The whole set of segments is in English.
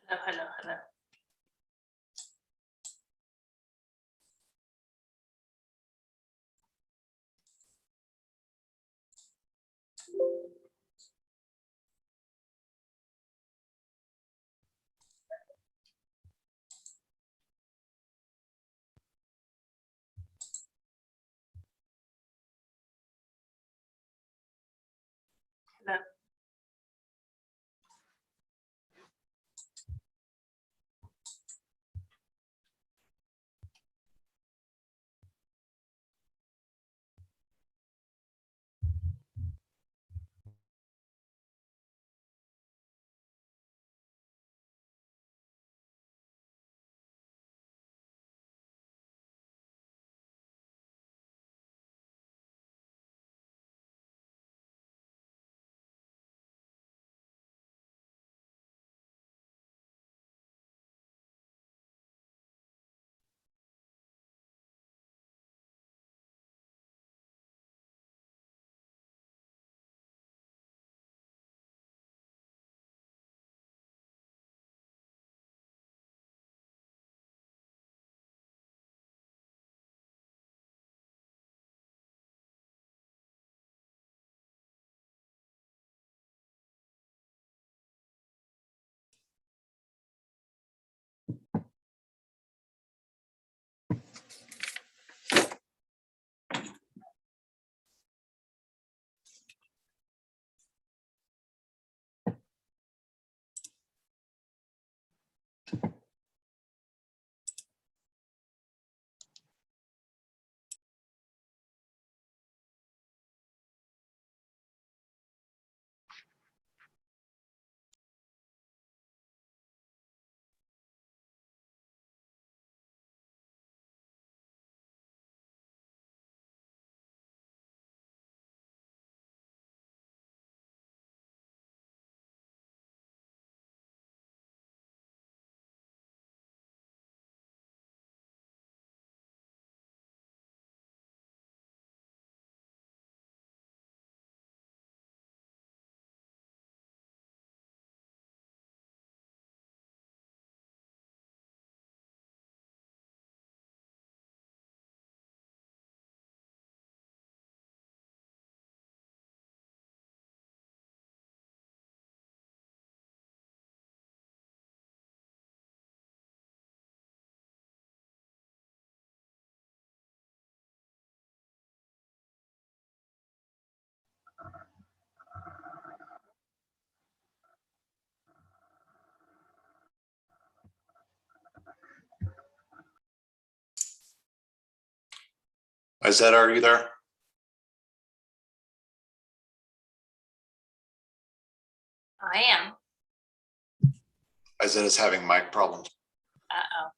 Hello, hello, hello. Hello. Izette, are you there? I am. Izette is having mic problems. Uh-oh.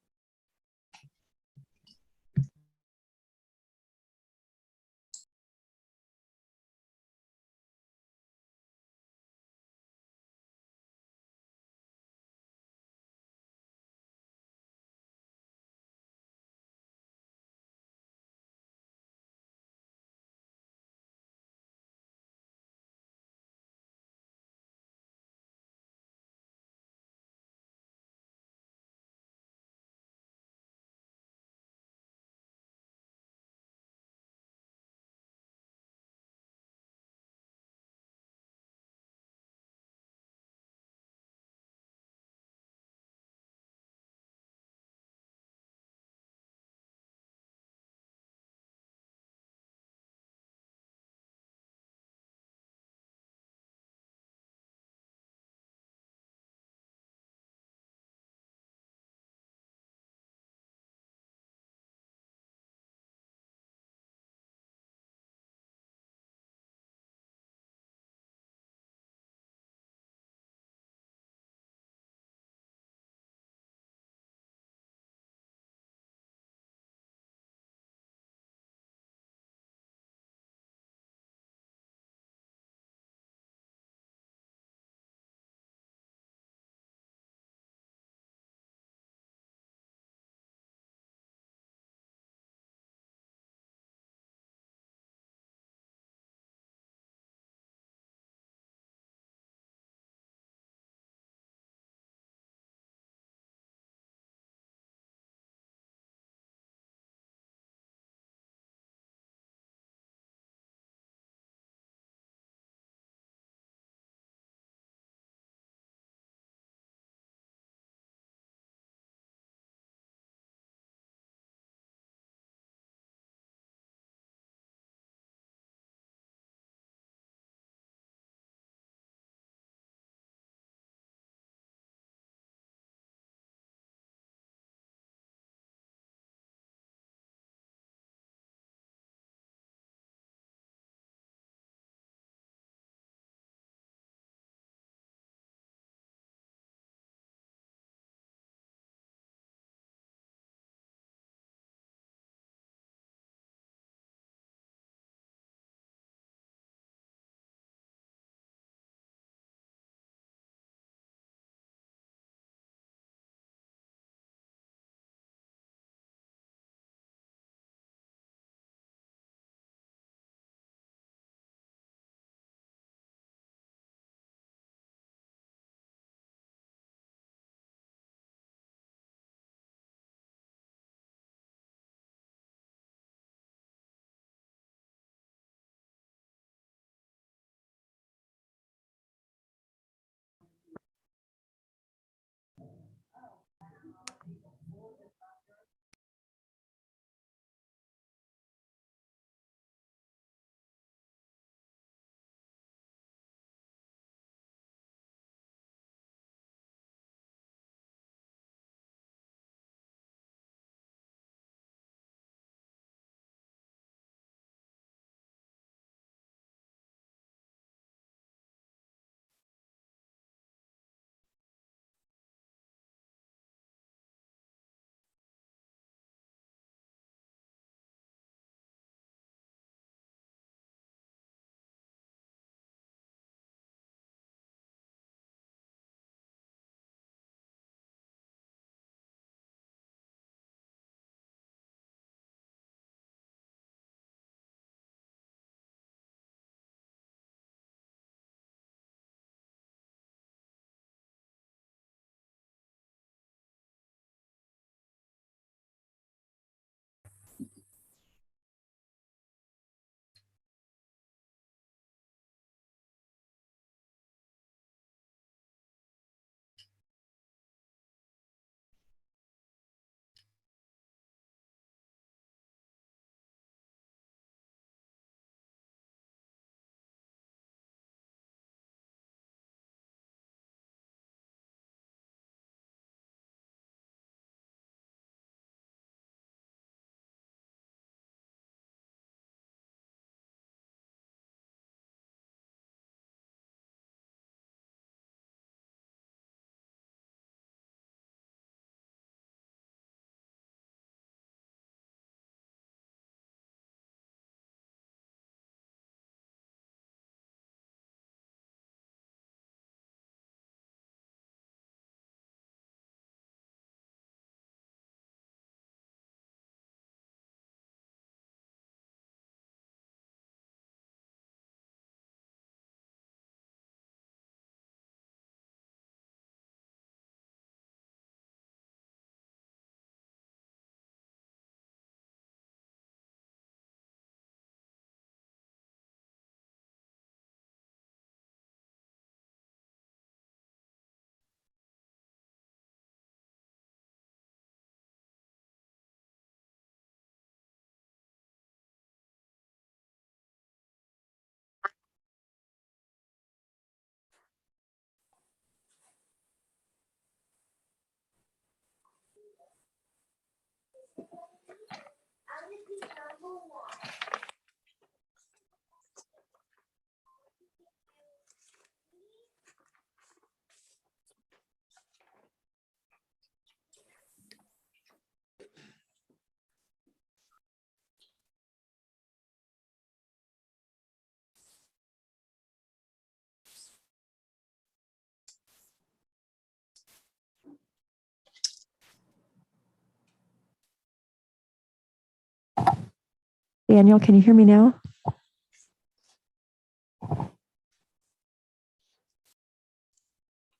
Daniel, can you hear me now?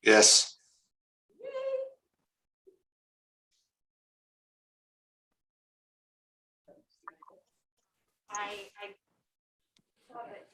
Yes. I saw that.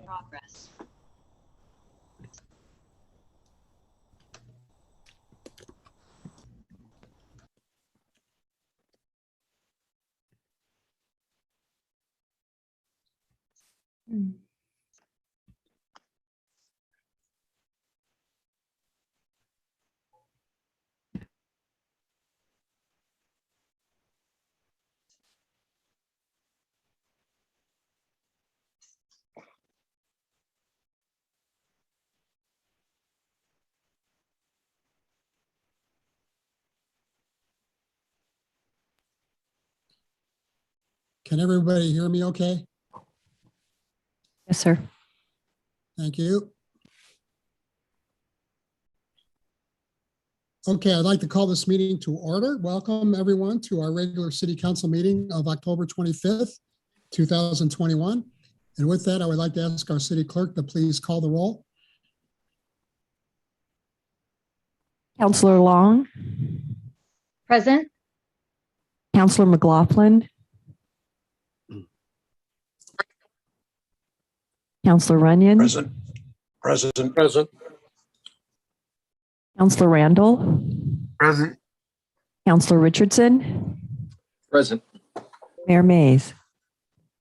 Progress. Can everybody hear me okay? Yes, sir. Thank you. Okay, I'd like to call this meeting to order. Welcome, everyone, to our regular city council meeting of October 25th, 2021. And with that, I would like to ask our city clerk to please call the roll. Counselor Long, Present. Counselor McLaughlin, Counselor Runyon, Present. Present. Counselor Randall, Present. Counselor Richardson, Present. Mayor Mays.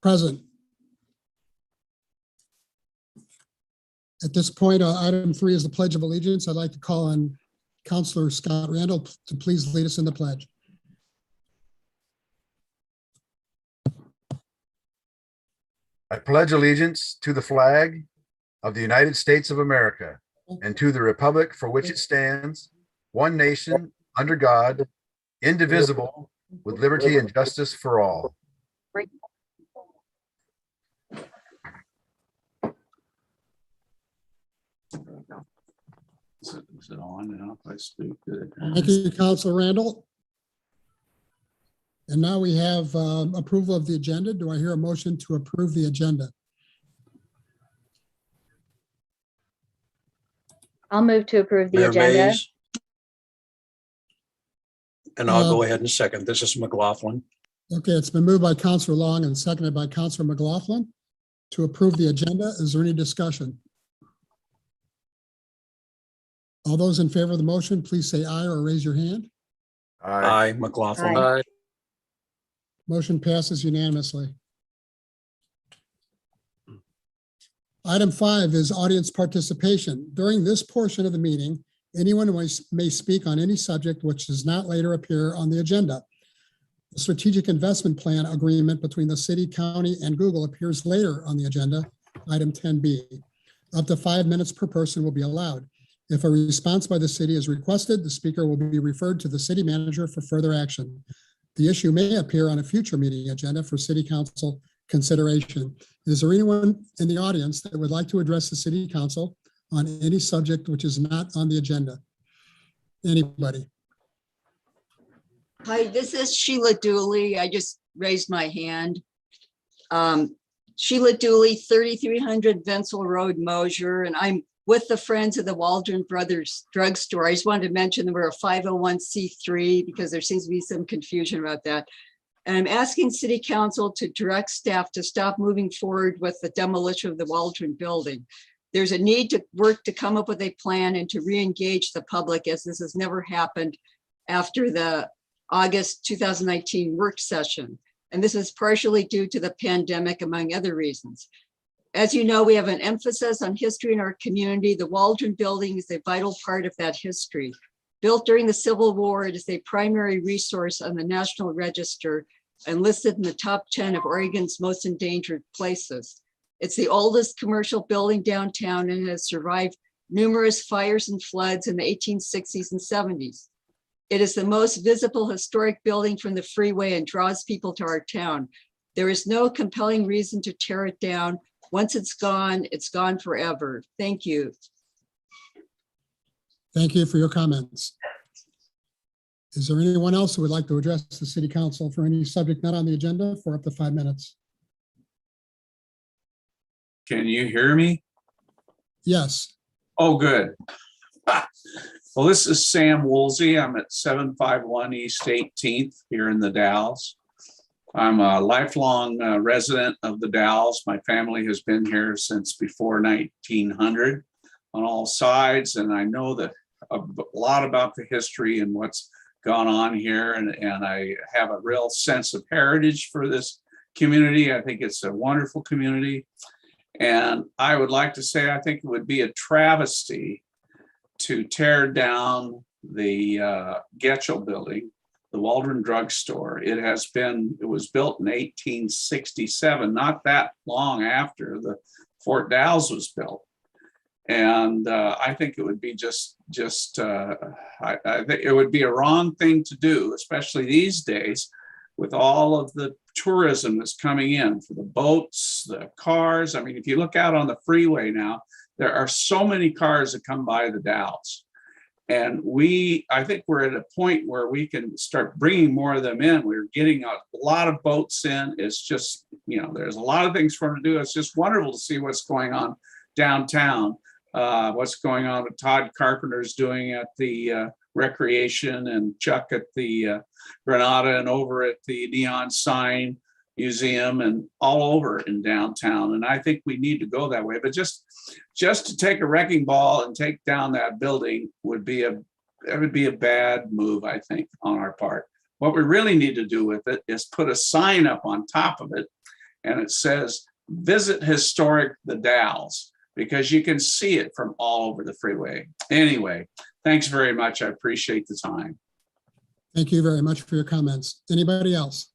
Present. At this point, item 3 is the Pledge of Allegiance. I'd like to call on Counselor Scott Randall to please lead us in the pledge. I pledge allegiance to the flag of the United States of America and to the republic for which it stands, one nation, under God, indivisible, with liberty and justice for all. Is it on now? If I speak good. Thank you, Counselor Randall. And now we have approval of the agenda. Do I hear a motion to approve the agenda? I'll move to approve the Mayor agenda. Mays. And I'll go ahead and second. This is McLaughlin. Okay, it's been moved by Counselor Long and seconded by Counselor McLaughlin to approve the agenda. Is there any discussion? All those in favor of the motion, please say aye or raise your hand. Aye, McLaughlin. Aye. Motion passes unanimously. Item 5 is audience participation. During this portion of the meeting, anyone may speak on any subject which does not later appear on the agenda. The strategic investment plan agreement between the city, county, and Google appears later on the agenda, item 10B. Up to 5 minutes per person will be allowed. If a response by the city is requested, the speaker will be referred to the city manager for further action. The issue may appear on a future meeting agenda for city council consideration. Is there anyone in the audience that would like to address the city council on any subject which is not on the agenda? Anybody? Hi, this is Sheila Dooley. I just raised my hand. Sheila Dooley, 3300 Vincel Road, Mosier, and I'm with the Friends of the Waldron Brothers Drugstore. I just wanted to mention that we're a 501c3 because there seems to be some confusion about that. And I'm asking City Council to direct staff to stop moving forward with the demolition of the Waldron building. There's a need to work to come up with a plan and to re-engage the public, as this has never happened after the August 2019 work session. And this is partially due to the pandemic, among other reasons. As you know, we have an emphasis on history in our community. The Waldron building is a vital part of that history. Built during the Civil War, it is a primary resource on the National Register and listed in the top 10 of Oregon's most endangered places. It's the oldest commercial building downtown and has survived numerous fires and floods in the 1860s and 70s. It is the most visible historic building from the freeway and draws people to our town. There is no compelling reason to tear it down. Once it's gone forever. Thank you. Thank you for your comments. Is there anyone else who would like to address the city council for any subject not on the agenda for up to 5 minutes? Can you hear me? Yes. Oh, good. Well, this is Sam Woolsey. I'm at 751 East 18th here in the Dalles. I'm a lifelong resident of the Dalles. My family has been here since before 1900 on all sides, and I know that a lot about the history and what's gone on here, and I have a real sense of heritage for this community. I think it's a wonderful community, and I would like to say I think it would be a travesty to tear down the Getchell building, the Waldron Drugstore. It was built in 1867, not that long after the Fort Dalles was built. And I think it would be I think it would be a wrong thing to do, especially these days with all of the tourism that's coming in for the boats, the cars. I mean, if you look out on the freeway now, there are so many cars that come by the Dalles. And I think we're at a point where we can start bringing more of them in. We're getting a lot of boats in. It's just, there's a lot of things for them to do. It's just wonderful to see what's going on downtown, what's going on with Todd Carpenter's doing at the Recreation and Chuck at the Granada and over at the Neon Sign Museum and all over in downtown. And I think we need to go that way. But just to take a wrecking ball and take down that building would be a that would be a bad move, I think, on our part. What we really need to do with it is put a sign up on top of it, and it says, visit historic the Dalles, because you can see it from all over the freeway. Anyway, thanks very much. I appreciate the time. Thank you very much for your comments. Anybody else?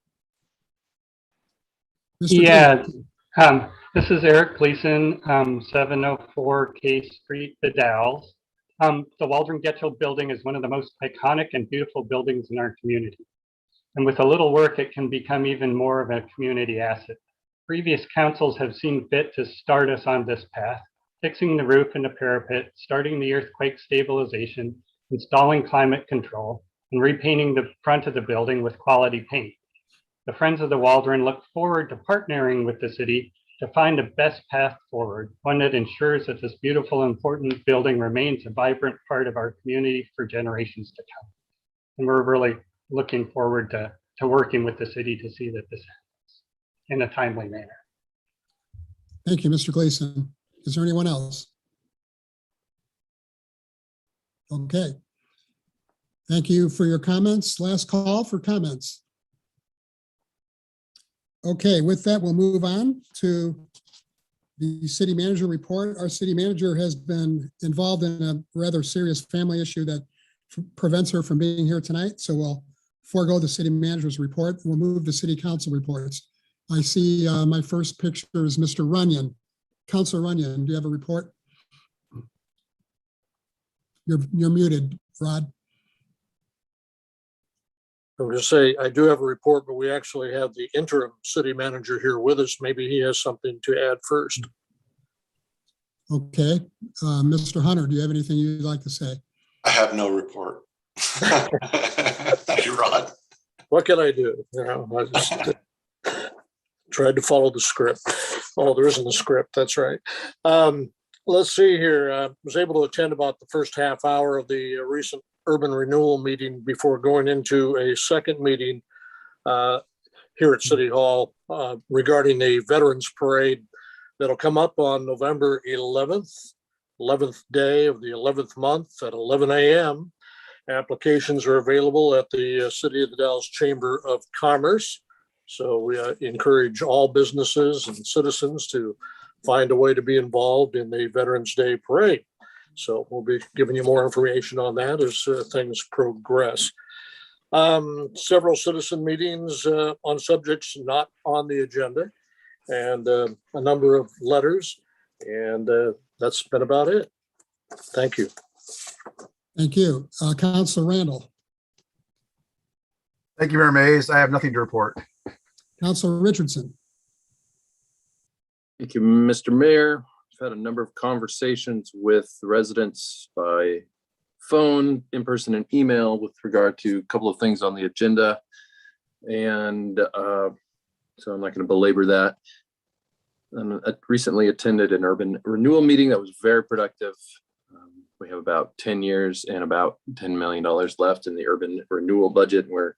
Mr. Yeah, Gleason. this is Eric Gleason, 704 K Street, the Dalles. The Waldron Getchell building is one of the most iconic and beautiful buildings in our community. And with a little work, it can become even more of a community asset. Previous councils have seen fit to start us on this path, fixing the roof and the parapet, starting the earthquake stabilization, installing climate control, and repainting the front of the building with quality paint. The Friends of the Waldron look forward to partnering with the city to find the best path forward, one that ensures that this beautiful, important building remains a vibrant part of our community for generations to come. And we're really looking forward to working with the city to see that this happens in a timely manner. Thank you, Mr. Gleason. Is there anyone else? Okay. Thank you for your comments. Last call for comments. Okay, with that, we'll move on to the city manager report. Our city manager has been involved in a rather serious family issue that prevents her from being here tonight. So we'll forego the city manager's report. We'll move to city council reports. I see my first picture is Mr. Runyon. Councilor Runyon, do you have a report? You're muted, Rod. I was going to say, I do have a report, but we actually have the interim city manager here with us. Maybe he has something to add first. Okay. Mr. Hunter, do you have anything you'd like to say? I have no report. Thank you, Rod. What can I do? You know, I just tried to follow the script. Oh, there isn't a script. That's right. Let's see here. I was able to attend about the first half hour of the recent urban renewal meeting before going into a second meeting here at City Hall regarding a Veterans Parade that'll come up on November 11th day of the 11th month at 11 a.m. Applications are available at the City of the Dalles Chamber of Commerce. So we encourage all businesses and citizens to find a way to be involved in the Veterans Day Parade. So we'll be giving you more information on that as things progress. Several citizen meetings on subjects not on the agenda, and a number of letters, and that's been about it. Thank you. Thank you. Councilor Randall. Thank you, Mayor Mays. I have nothing to report. Councilor Richardson. Thank you, Mr. Mayor. I've had a number of conversations with residents by phone, in person, and email with regard to a couple of things on the agenda. And so I'm not going to belabor that. I recently attended an urban renewal meeting that was very productive. We have about 10 years and about $10 million left in the urban renewal budget. We're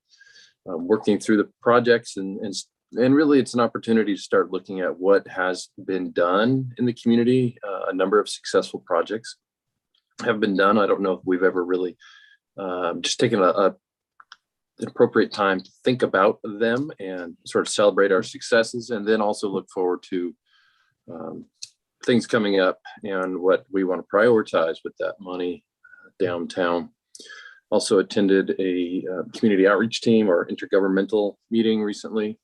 working through the projects and really it's an opportunity to start looking at what has been done in the community. A number of successful projects have been done. I don't know if we've ever really just taken an appropriate time to think about them and sort of celebrate our successes, and then also look forward to things coming up and what we want to prioritize with that money downtown. Also attended a community outreach team or intergovernmental meeting recently.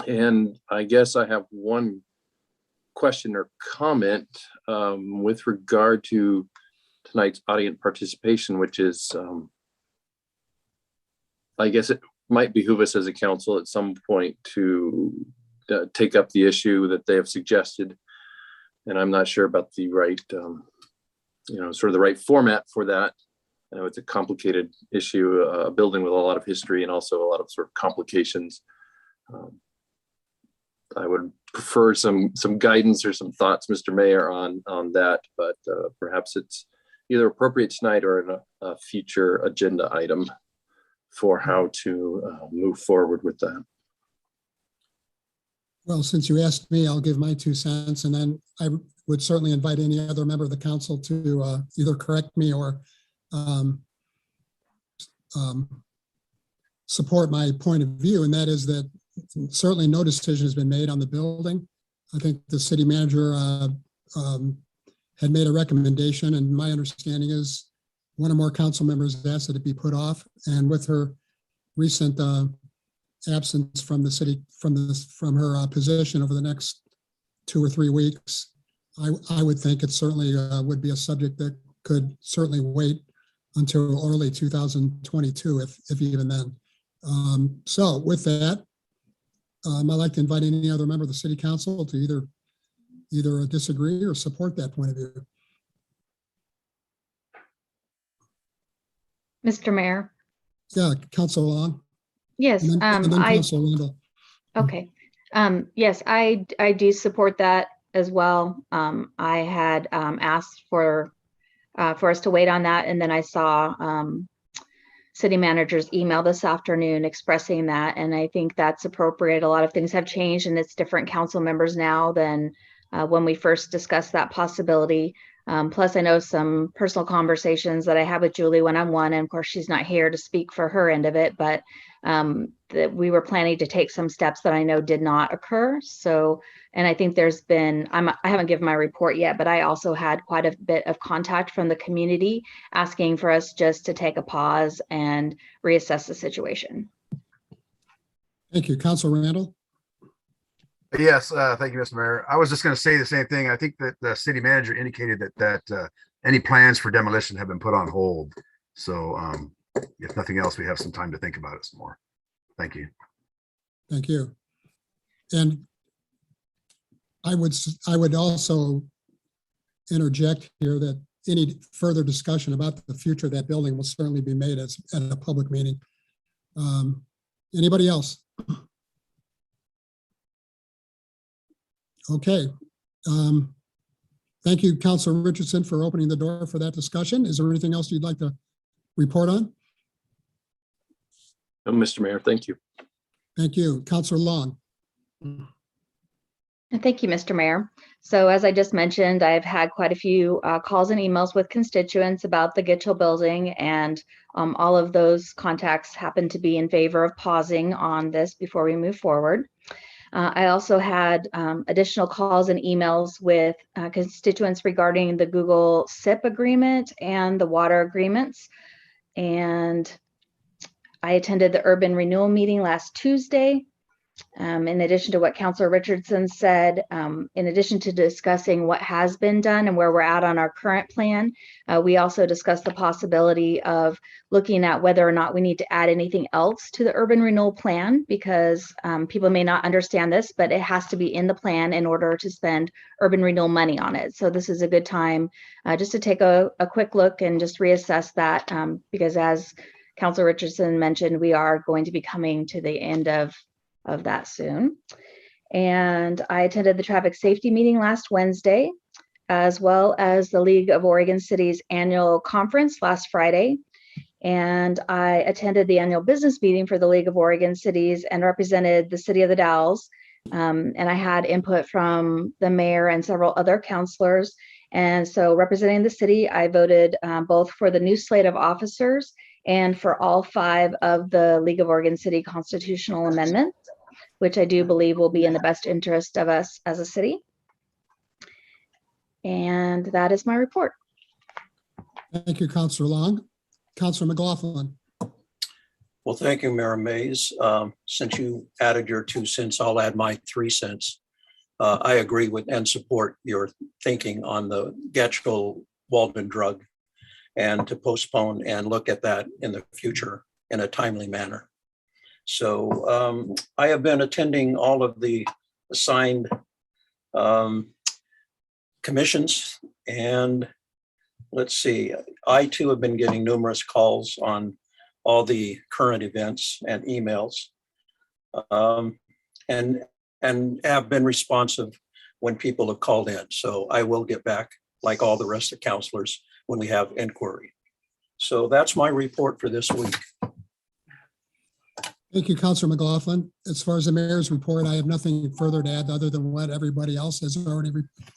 And I guess I have one question or comment with regard to tonight's audience participation, which is, I guess it might behoove us as a council at some point to take up the issue that they have suggested. And I'm not sure about the right, sort of the right format for that. I know it's a complicated issue, a building with a lot of history and also a lot of sort of complications. I would prefer some guidance or some thoughts, Mr. Mayor, on that, but perhaps it's either appropriate tonight or in a future agenda item for how to move forward with that. Well, since you asked me, I'll give my 2 cents, and then I would certainly invite any other member of the council to either correct me or um, support my point of view, and that is that certainly no decision has been made on the building. I think the city manager had made a recommendation, and my understanding is one or more council members asked that it be put off. And with her recent absence from the city, from her position over the next 2 or 3 weeks, I would think it certainly would be a subject that could certainly wait until early 2022, if even then. So with that, I'd like to invite any other member of the city council to either disagree or support that point of view. Mr. Mayor. Yeah, Council Long. Yes, And then I, Council Randall. okay. Yes, I do support that as well. I had asked for us to wait on that, and then I saw city manager's email this afternoon expressing that, and I think that's appropriate. A lot of things have changed, and it's different council members now than when we first discussed that possibility. Plus, I know some personal conversations that I had with Julie one-on-one, and of course, she's not here to speak for her end of it, but that we were planning to take some steps that I know did not occur. So, and I think there's been, I haven't given my report yet, but I also had quite a bit of contact from the community asking for us just to take a pause and reassess the situation. Thank you. Council Randall. Yes, thank you, Mr. Mayor. I was just going to say the same thing. I think that the city manager indicated that any plans for demolition have been put on hold. So if nothing else, we have some time to think about it some more. Thank you. Thank you. And I would also interject here that any further discussion about the future of that building will certainly be made at a public meeting. Anybody else? Okay. Thank you, Councilor Richardson, for opening the door for that discussion. Is there anything else you'd like to report on? No, Mr. Mayor, thank you. Thank you. Councilor Long. Thank you, Mr. Mayor. So as I just mentioned, I've had quite a few calls and emails with constituents about the Gitchell building, and all of those contacts happen to be in favor of pausing on this before we move forward. I also had additional calls and emails with constituents regarding the Google SIP agreement and the water agreements. And I attended the urban renewal meeting last Tuesday. In addition to what Councilor Richardson said, in addition to discussing what has been done and where we're at on our current plan, we also discussed the possibility of looking at whether or not we need to add anything else to the urban renewal plan, because people may not understand this, but it has to be in the plan in order to spend urban renewal money on it. So this is a good time just to take a quick look and just reassess that, because as Councilor Richardson mentioned, we are going to be coming to the end of that soon. And I attended the traffic safety meeting last Wednesday, as well as the League of Oregon Cities annual conference last Friday. And I attended the annual business meeting for the League of Oregon Cities and represented the city of the Dalles. And I had input from the mayor and several other councilors. And so representing the city, I voted both for the new slate of officers and for all 5 of the League of Oregon City constitutional amendments, which I do believe will be in the best interest of us as a city. And that is my report. Thank you, Councilor Long. Councilor McLaughlin. Well, thank you, Mayor Mays. Since you added your 2 cents, I'll add my 3 cents. I agree with and support your thinking on the Getchell Walden drug, and to postpone and look at that in the future in a timely manner. So I have been attending all of the assigned commissions, and let's see, I too have been getting numerous calls on all the current events and emails, and have been responsive when people have called in. So I will get back, like all the rest of the counselors, when we have inquiry. So that's my report for this week. Thank you, Councilor McLaughlin. As far as the mayor's report, I have nothing further to add other than what everybody else has already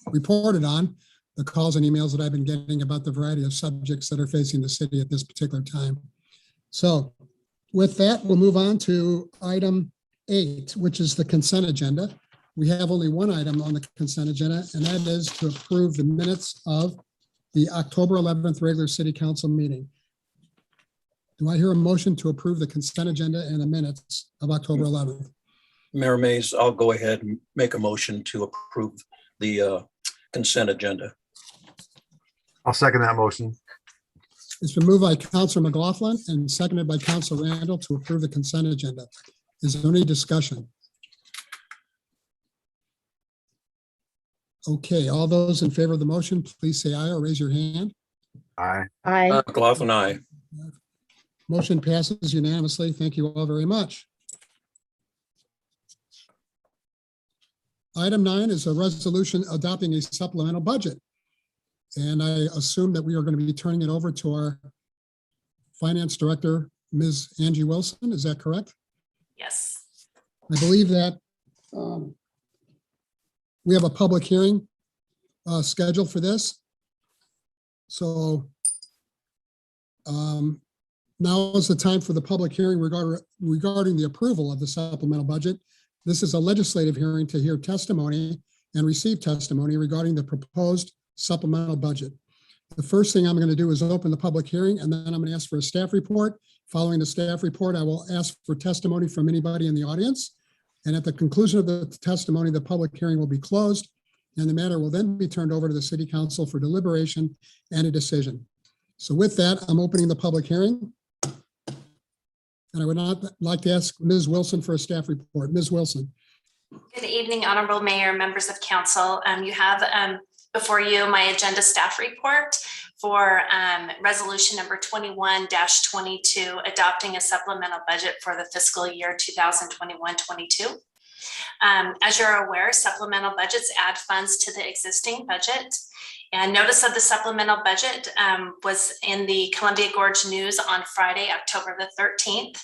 reported on. the calls and emails that I've been getting about the variety of subjects that are facing the city at this particular time. So with that, we'll move on to item 8, which is the consent agenda. We have only one item on the consent agenda, and that is to approve the minutes of the October 11th regular city council meeting. Do I hear a motion to approve the consent agenda and the minutes of October 11th? Mayor Mays, I'll go ahead and make a motion to approve the consent agenda. I'll second that motion. It's been moved by Councilor McLaughlin and seconded by Councilor Randall to approve the consent agenda. Is there any discussion? Okay, all those in favor of the motion, please say aye or raise your hand. Aye. Aye. McLaughlin, aye. Motion passes unanimously. Thank you all very much. Item 9 is a resolution adopting a supplemental budget. And I assume that we are going to be turning it over to our Finance Director, Ms. Angie Wilson. Is that correct? Yes. I believe that we have a public hearing scheduled for this. So now is the time for the public hearing regarding the approval of the supplemental budget. This is a legislative hearing to hear testimony and receive testimony regarding the proposed supplemental budget. The first thing I'm going to do is open the public hearing, and then I'm going to ask for a staff report. Following the staff report, I will ask for testimony from anybody in the audience. And at the conclusion of the testimony, the public hearing will be closed, and the matter will then be turned over to the City Council for deliberation and a decision. So with that, I'm opening the public hearing. And I would not like to ask Ms. Wilson for a staff report. Ms. Wilson. Good evening, Honorable Mayor, members of council. You have before you my agenda staff report for resolution number 21-22, adopting a supplemental budget for the fiscal year 2021-22. As you're aware, supplemental budgets add funds to the existing budget. And notice of the supplemental budget was in the Columbia Gorge News on Friday, October the 13th.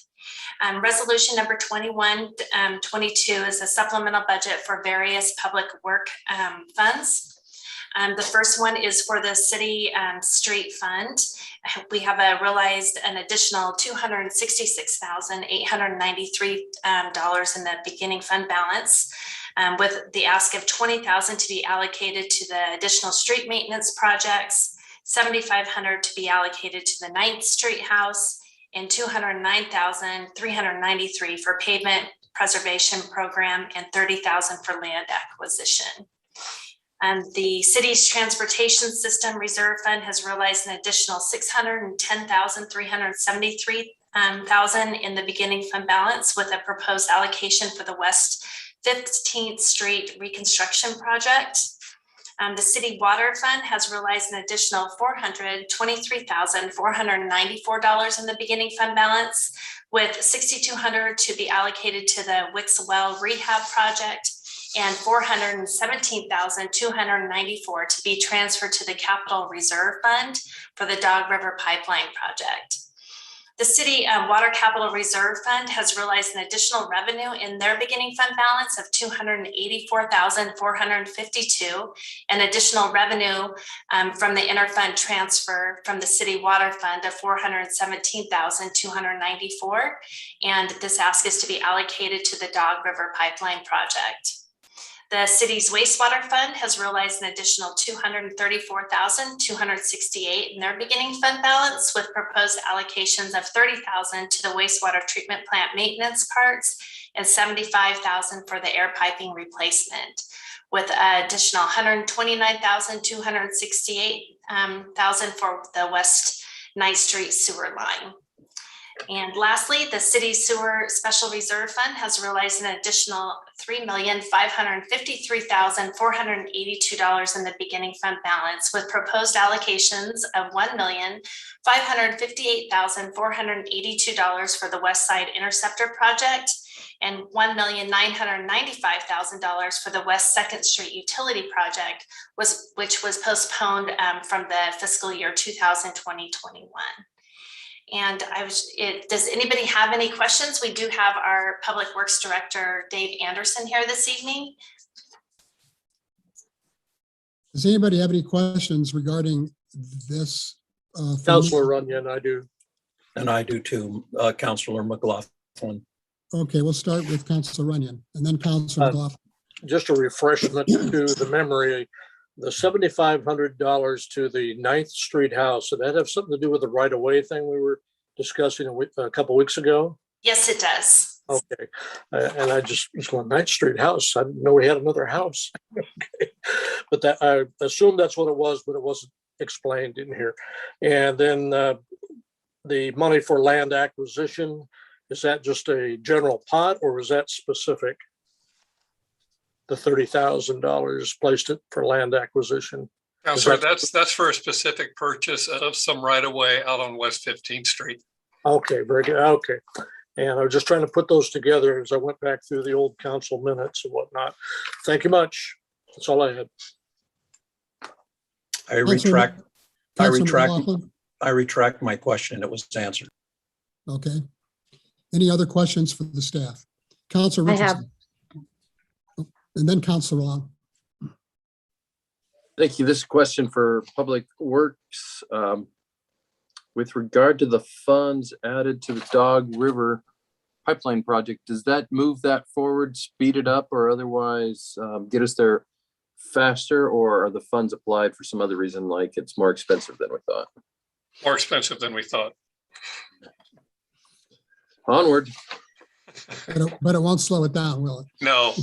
Resolution number 2122 is a supplemental budget for various public work funds. The first one is for the city street fund. We have realized an additional $266,893 in the beginning fund balance, with the ask of $20,000 to be allocated to the additional street maintenance projects, $7,500 to be allocated to the 9th Street House, and $209,393 for pavement preservation program, and $30,000 for land acquisition. The city's transportation system reserve fund has realized an additional $610,373 in the beginning fund balance, with a proposed allocation for the West 15th Street reconstruction project. The city water fund has realized an additional $423,494 in the beginning fund balance, with $6,200 to be allocated to the Wicks Well rehab project, and $417,294 to be transferred to the Capital Reserve Fund for the Dog River Pipeline project. The City Water Capital Reserve Fund has realized an additional revenue in their beginning fund balance of $284,452, and additional revenue from the interfund transfer from the City Water Fund of $417,294, and this ask is to be allocated to the Dog River Pipeline project. The city's wastewater fund has realized an additional $234,268 in their beginning fund balance, with proposed allocations of $30,000 to the wastewater treatment plant maintenance parts and $75,000 for the air piping replacement, with additional $129,268 for the West 9th Street sewer line. And lastly, the city sewer special reserve fund has realized an additional $3,553,482 in the beginning fund balance, with proposed allocations of $1,558,482 for the West Side Interceptor project, and $1,995,000 for the West 2nd Street utility project, which was postponed from the fiscal year 2020-21. And does anybody have any questions? We do have our Public Works Director, Dave Anderson, here this evening. Does anybody have any questions regarding this? For me? Counselor Runyon, I do. And I do too, Counselor McLaughlin. Okay, we'll start with Counselor Runyon and then Counselor McLaughlin. Just a refreshment to the memory, the $7,500 to the 9th Street house, did that have something to do with the right-of-way thing we were discussing a couple weeks ago? Yes, it does. Okay, and I just was going, 9th Street house, I didn't know we had another house. Okay. But that, I assumed that's what it was, but it wasn't explained in here. And then the money for land acquisition, is that just a general pot or was that specific? The $30,000 placed it for land acquisition. Counselor, that's for a specific purchase of some right of way out on West 15th Street. Okay, very good. Okay. And I was just trying to put those together as I went back through the old council minutes and whatnot. Thank you much. That's all I had. I retract Counselor McLaughlin? I retract my question. It was answered. Okay. Any other questions for the staff? Counselor I have. Richardson. And then Counselor Long. Thank you. This question for Public Works. With regard to the funds added to the Dog River Pipeline project, does that move that forward, speed it up, or otherwise get us there faster? Or are the funds applied for some other reason, like it's more expensive than we thought? More expensive than we thought. Onward. But it won't slow it down, will it? No,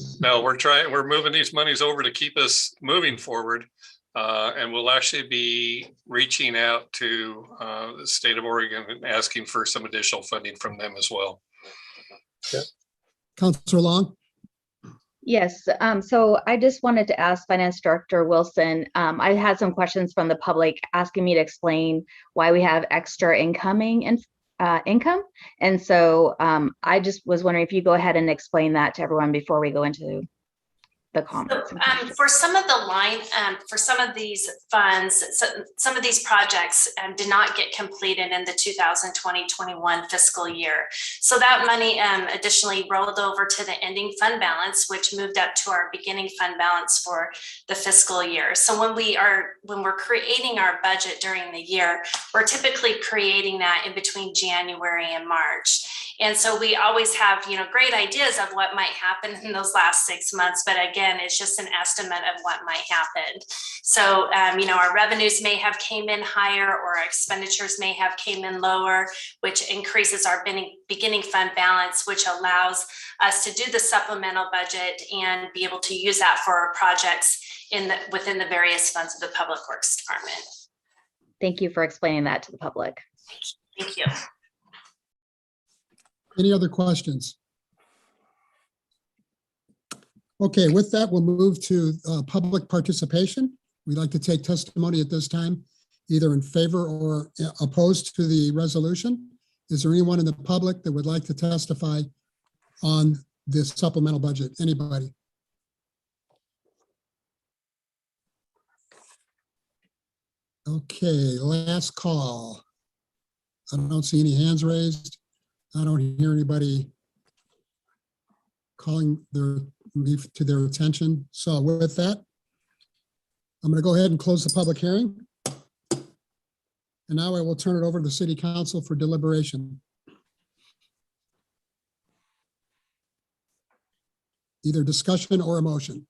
we're moving these monies over to keep us moving forward. And we'll actually be reaching out to the state of Oregon and asking for some additional funding from them as well. Counselor Long? Yes, so I just wanted to ask Finance Director Wilson, I had some questions from the public asking me to explain why we have extra incoming and income. And so I just was wondering if you go ahead and explain that to everyone before we go into the comments. For some of the line, for some of these funds, some of these projects did not get completed in the 2020-21 fiscal year. So that money additionally rolled over to the ending fund balance, which moved up to our beginning fund balance for the fiscal year. So when we're creating our budget during the year, we're typically creating that in between January and March. And so we always have, great ideas of what might happen in those last 6 months, but again, it's just an estimate of what might happen. So, our revenues may have came in higher or our expenditures may have came in lower, which increases our beginning fund balance, which allows us to do the supplemental budget and be able to use that for our projects within the various funds of the Public Works Department. Thank you for explaining that to the public. Thank you. Any other questions? Okay, with that, we'll move to public participation. We'd like to take testimony at this time, either in favor or opposed to the resolution. Is there anyone in the public that would like to testify on this supplemental budget? Anybody? Okay, last call. I don't see any hands raised. I don't hear anybody calling me to their attention. So with that, I'm going to go ahead and close the public hearing. And now I will turn it over to the City Council for deliberation. Either discussion or a motion.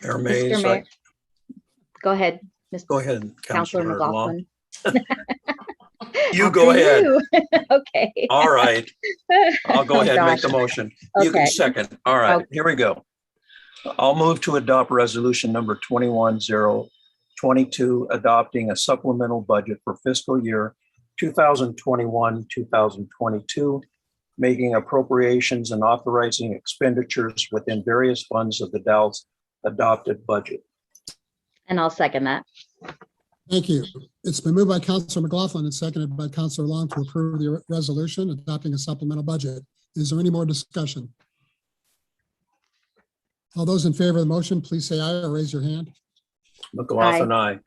Mayor Mr. Mays, Mayor, go ahead, Mr. go ahead, Counselor Counselor Long. McLaughlin. You go After ahead. you. Okay. All right. I'll go Oh, ahead and make gosh. the motion. You can Okay. second. All right, Okay. here we go. I'll move to adopt resolution number 21022, adopting a supplemental budget for fiscal year 2021, 2022, making appropriations and authorizing expenditures within various funds of the Dallas adopted budget. And I'll second that. Thank you. It's been moved by Councilor McLaughlin and seconded by Councilor Long to approve the resolution adopting a supplemental budget. Is there any more discussion? All those in favor of the motion, please say aye or raise your hand. McLaughlin, aye.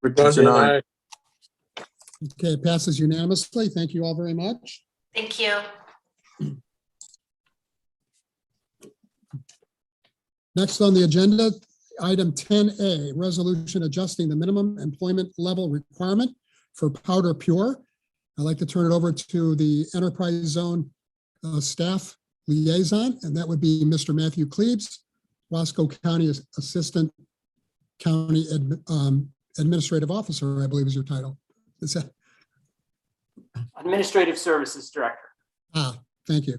Richardson, aye. Okay, it passes unanimously. Thank you all very much. Thank you. Next on the agenda, item 10A, resolution adjusting the minimum employment level requirement for Powder Pure. I'd like to turn it over to the Enterprise Zone staff liaison, and that would be Mr. Matthew Klebs, Wasco County Assistant County Administrative Officer, I believe is your title. Is that? Administrative Services Director. Thank you.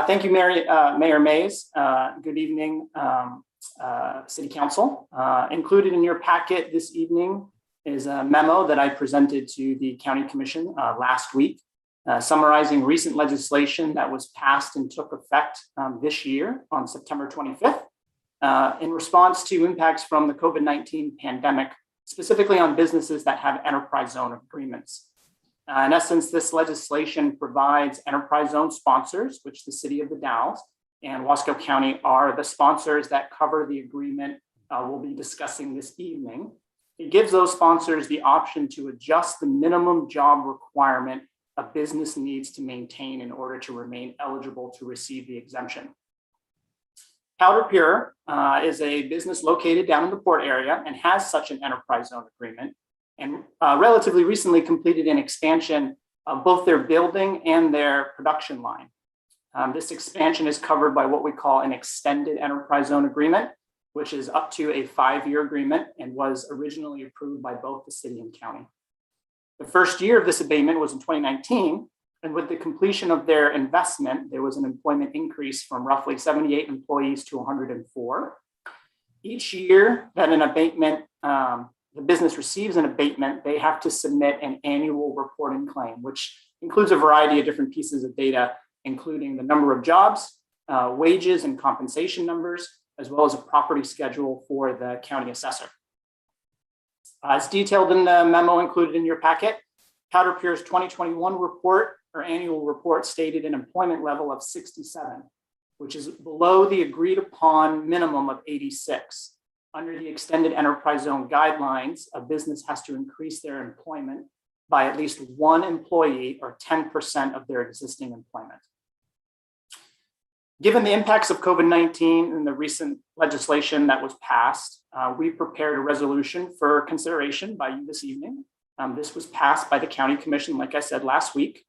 Thank you, Mayor Mays. Good evening, City Council. Included in your packet this evening is a memo that I presented to the County Commission last week, summarizing recent legislation that was passed and took effect this year on September 25th in response to impacts from the COVID-19 pandemic, specifically on businesses that have enterprise zone agreements. In essence, this legislation provides enterprise zone sponsors, which the City of the Dalles and Wasco County are the sponsors that cover the agreement we'll be discussing this evening. It gives those sponsors the option to adjust the minimum job requirement a business needs to maintain in order to remain eligible to receive the exemption. Powder Pure is a business located down in the port area and has such an enterprise zone agreement, and relatively recently completed an expansion of both their building and their production line. This expansion is covered by what we call an extended enterprise zone agreement, which is up to a 5-year agreement and was originally approved by both the city and county. The first year of this abatement was in 2019, and with the completion of their investment, there was an employment increase from roughly 78 employees to 104. Each year that an abatement, the business receives an abatement, they have to submit an annual reporting claim, which includes a variety of different pieces of data, including the number of jobs, wages and compensation numbers, as well as a property schedule for the county assessor. As detailed in the memo included in your packet, Powder Pure's 2021 report or annual report stated an employment level of 67, which is below the agreed upon minimum of 86. Under the extended enterprise zone guidelines, a business has to increase their employment by at least one employee or 10% of their existing employment. Given the impacts of COVID-19 and the recent legislation that was passed, we prepared a resolution for consideration by you this evening. This was passed by the County Commission, like I said, last week.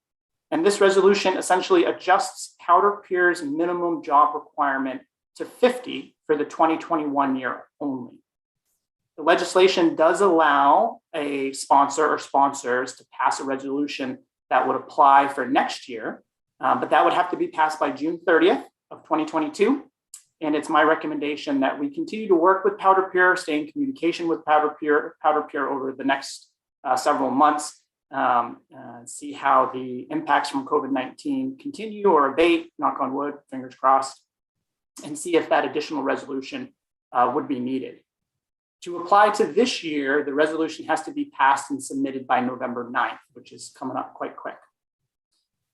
And this resolution essentially adjusts Powder Pure's minimum job requirement to 50 for the 2021 year only. The legislation does allow a sponsor or sponsors to pass a resolution that would apply for next year, but that would have to be passed by June 30th of 2022. And it's my recommendation that we continue to work with Powder Pure, stay in communication with Powder Pure over the next several months, see how the impacts from COVID-19 continue or abate, knock on wood, fingers crossed, and see if that additional resolution would be needed. To apply to this year, the resolution has to be passed and submitted by November 9th, which is coming up quite quick.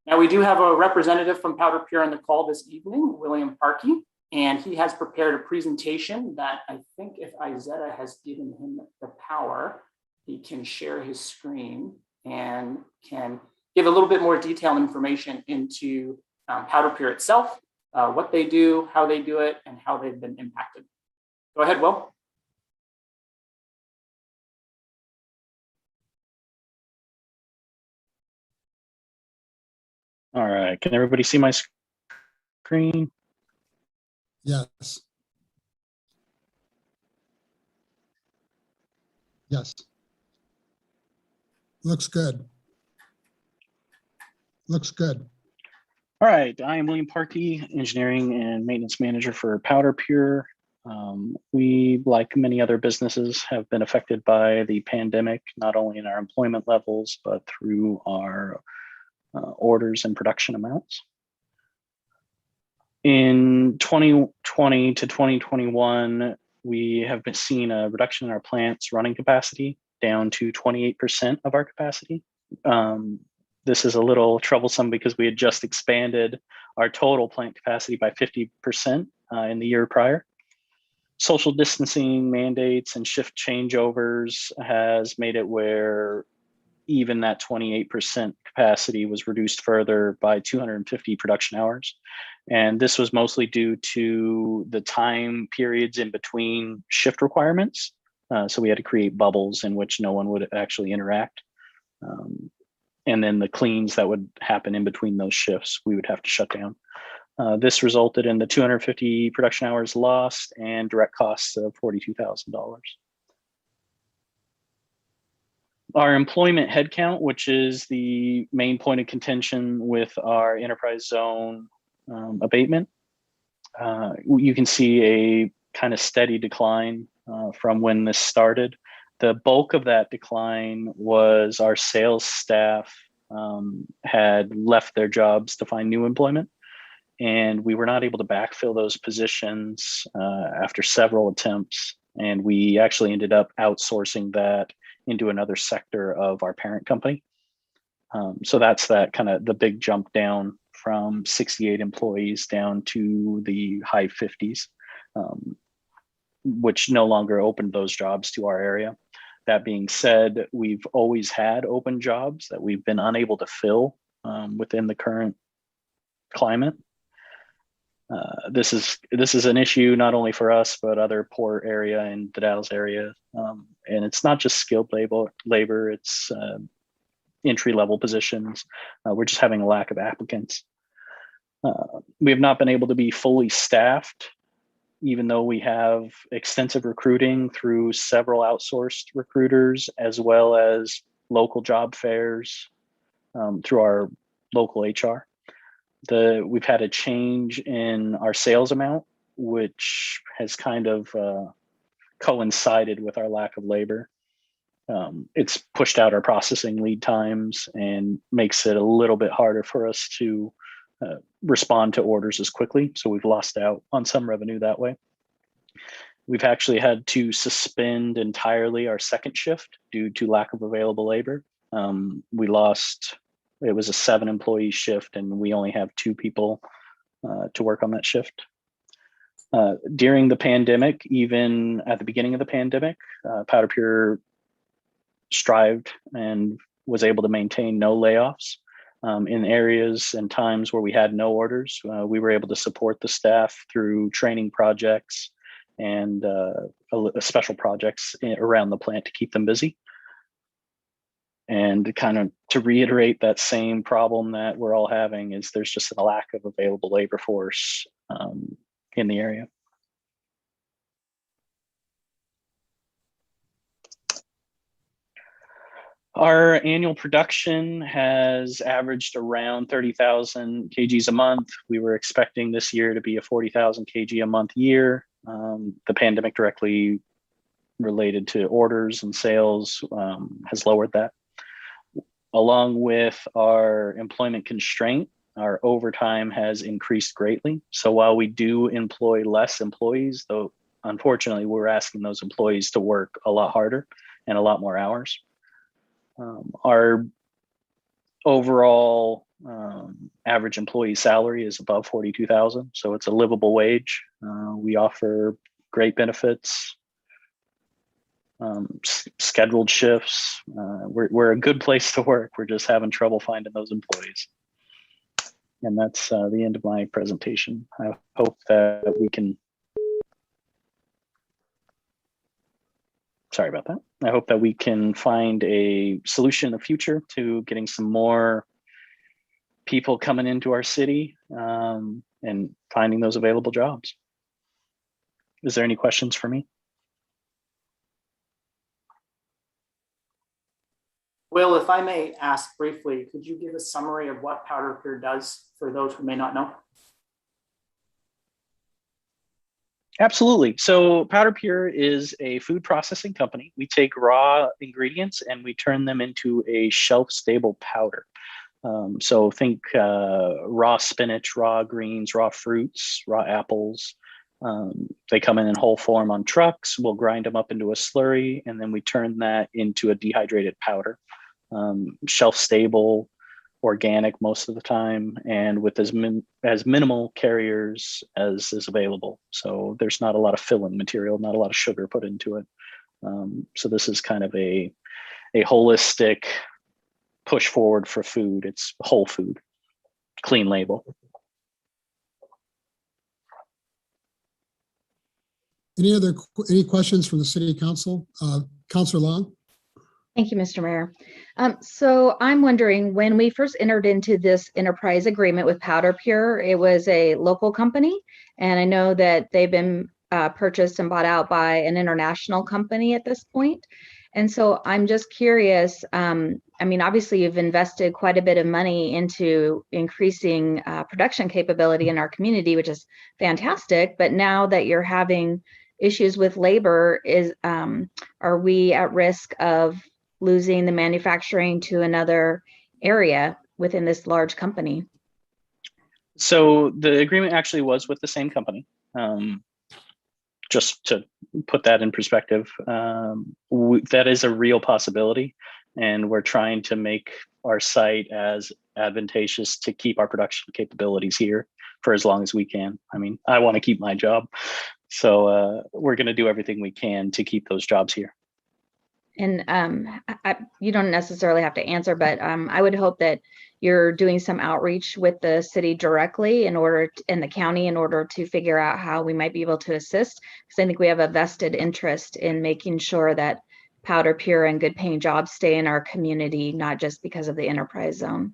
Now, we do have a representative from Powder Pure on the call this evening, William Parkey, and he has prepared a presentation that I think if Izetta has given him the power, he can share his screen and can give a little bit more detailed information into Powder Pure itself, what they do, how they do it, and how they've been impacted. Go ahead, Will. All right, can everybody see my screen? Yes. Yes. Looks good. Looks good. All right, I am William Parkey, Engineering and Maintenance Manager for Powder Pure. We, like many other businesses, have been affected by the pandemic, not only in our employment levels, but through our orders and production amounts. In 2020 to 2021, we have been seeing a reduction in our plant's running capacity down to 28% of our capacity. This is a little troublesome because we had just expanded our total plant capacity by 50% in the year prior. Social distancing mandates and shift changeovers has made it where even that 28% capacity was reduced further by 250 production hours. And this was mostly due to the time periods in between shift requirements. So we had to create bubbles in which no one would actually interact. And then the cleans that would happen in between those shifts, we would have to shut down. This resulted in the 250 production hours lost and direct costs of $42,000. Our employment headcount, which is the main point of contention with our enterprise zone abatement, you can see a kind of steady decline from when this started. The bulk of that decline was our sales staff had left their jobs to find new employment, and we were not able to backfill those positions after several attempts. And we actually ended up outsourcing that into another sector of our parent company. So that's that kind of the big jump down from 68 employees down to the high 50s, which no longer opened those jobs to our area. That being said, we've always had open jobs that we've been unable to fill within the current climate. This is an issue not only for us, but other port area and the Dalles area. And it's not just skilled labor, it's entry-level positions. We're just having a lack of applicants. We have not been able to be fully staffed, even though we have extensive recruiting through several outsourced recruiters, as well as local job fairs through our local HR. We've had a change in our sales amount, which has kind of coincided with our lack of labor. It's pushed out our processing lead times and makes it a little bit harder for us to respond to orders as quickly. So we've lost out on some revenue that way. We've actually had to suspend entirely our second shift due to lack of available labor. It was a 7-employee shift, and we only have 2 people to work on that shift. During the pandemic, even at the beginning of the pandemic, Powder Pure strived and was able to maintain no layoffs. In areas and times where we had no orders, we were able to support the staff through training projects and special projects around the plant to keep them busy. And kind of to reiterate that same problem that we're all having is there's just a lack of available labor force in the area. Our annual production has averaged around 30,000 kgs a month. We were expecting this year to be a 40,000 kg a month year. The pandemic directly related to orders and sales has lowered that. Along with our employment constraint, our overtime has increased greatly. So while we do employ less employees, though, unfortunately, we're asking those employees to work a lot harder and a lot more hours. Our overall average employee salary is above $42,000, so it's a livable wage. We offer great benefits, scheduled shifts. We're a good place to work. We're just having trouble finding those employees. And that's the end of my presentation. I hope that we can. Sorry about that. I hope that we can find a solution in the future to getting some more people coming into our city and finding those available jobs. Is there any questions for me? Will, if I may ask briefly, could you give a summary of what Powder Pure does for those who may not know? Absolutely. So Powder Pure is a food processing company. We take raw ingredients and we turn them into a shelf-stable powder. So think raw spinach, raw greens, raw fruits, raw apples. They come in whole form on trucks. We'll grind them up into a slurry, and then we turn that into a dehydrated powder. Shelf-stable, organic most of the time, and with as minimal carriers as is available. So there's not a lot of filling material, not a lot of sugar put into it. So this is kind of a holistic push forward for food. It's whole food, clean label. Any questions from the city council? Councilor Long? Thank you, Mr. Mayor. So I'm wondering, when we first entered into this enterprise agreement with Powder Pure, it was a local company, and I know that they've been purchased and bought out by an international company at this point. And so I'm just curious, I mean, obviously you've invested quite a bit of money into increasing production capability in our community, which is fantastic. But now that you're having issues with labor, are we at risk of losing the manufacturing to another area within this large company? So the agreement actually was with the same company. Just to put that in perspective, that is a real possibility, and we're trying to make our site as advantageous to keep our production capabilities here for as long as we can. I mean, I want to keep my job, so we're going to do everything we can to keep those jobs here. And you don't necessarily have to answer, but I would hope that you're doing some outreach with the city directly and the county in order to figure out how we might be able to assist. Because I think we have a vested interest in making sure that Powder Pure and good paying jobs stay in our community, not just because of the enterprise zone.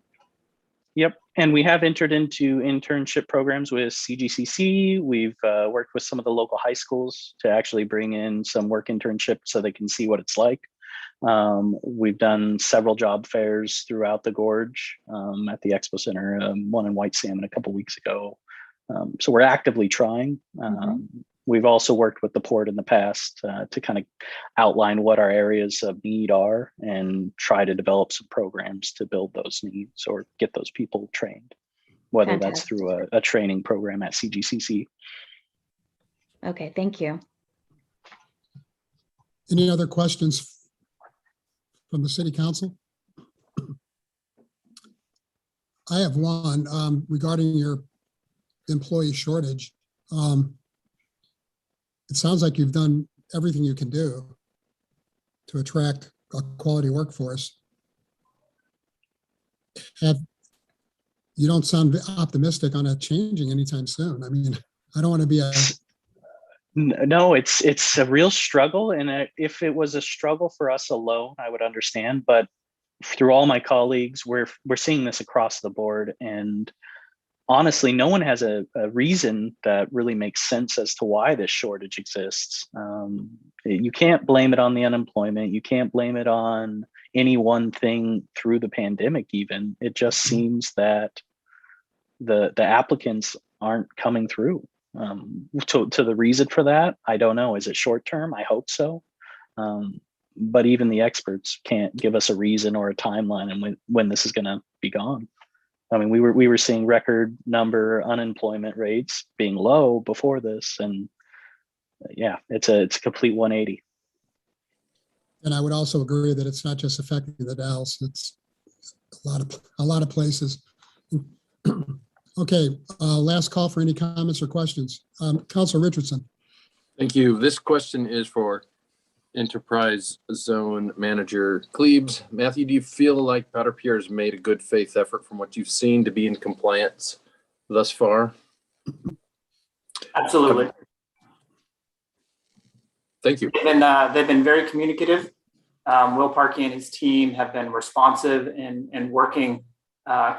Yep, and we have entered into internship programs with CGCC. We've worked with some of the local high schools to actually bring in some work internships so they can see what it's like. We've done several job fairs throughout the gorge at the Expo Center, one in White Salmon a couple weeks ago. So we're actively trying. We've also worked with the port in the past to kind of outline what our areas of need are and try to develop some programs to build those needs or get those people trained, whether that's through a training program at CGCC. Okay, thank you. Any other questions from the city council? I have one regarding your employee shortage. It sounds like you've done everything you can do to attract a quality workforce. You don't sound optimistic on it changing anytime soon. I mean, I don't want to be a... No, it's a real struggle. And if it was a struggle for us alone, I would understand. But through all my colleagues, we're seeing this across the board. And honestly, no one has a reason that really makes sense as to why this shortage exists. You can't blame it on the unemployment. You can't blame it on any one thing through the pandemic even. It just seems that the applicants aren't coming through. To the reason for that, I don't know. Is it short term? I hope so. But even the experts can't give us a reason or a timeline and when this is going to be gone. I mean, we were seeing record number unemployment rates being low before this, and yeah, it's a complete 180. And I would also agree that it's not just affecting the Dalles; it's a lot of places. Okay, last call for any comments or questions. Councilor Richardson. Thank you. This question is for Enterprise Zone Manager Klebs. Matthew, do you feel like Powder Pure has made a good faith effort from what you've seen to be in compliance thus far? Absolutely. Thank you. They've been very communicative. Will Parkey and his team have been responsive and working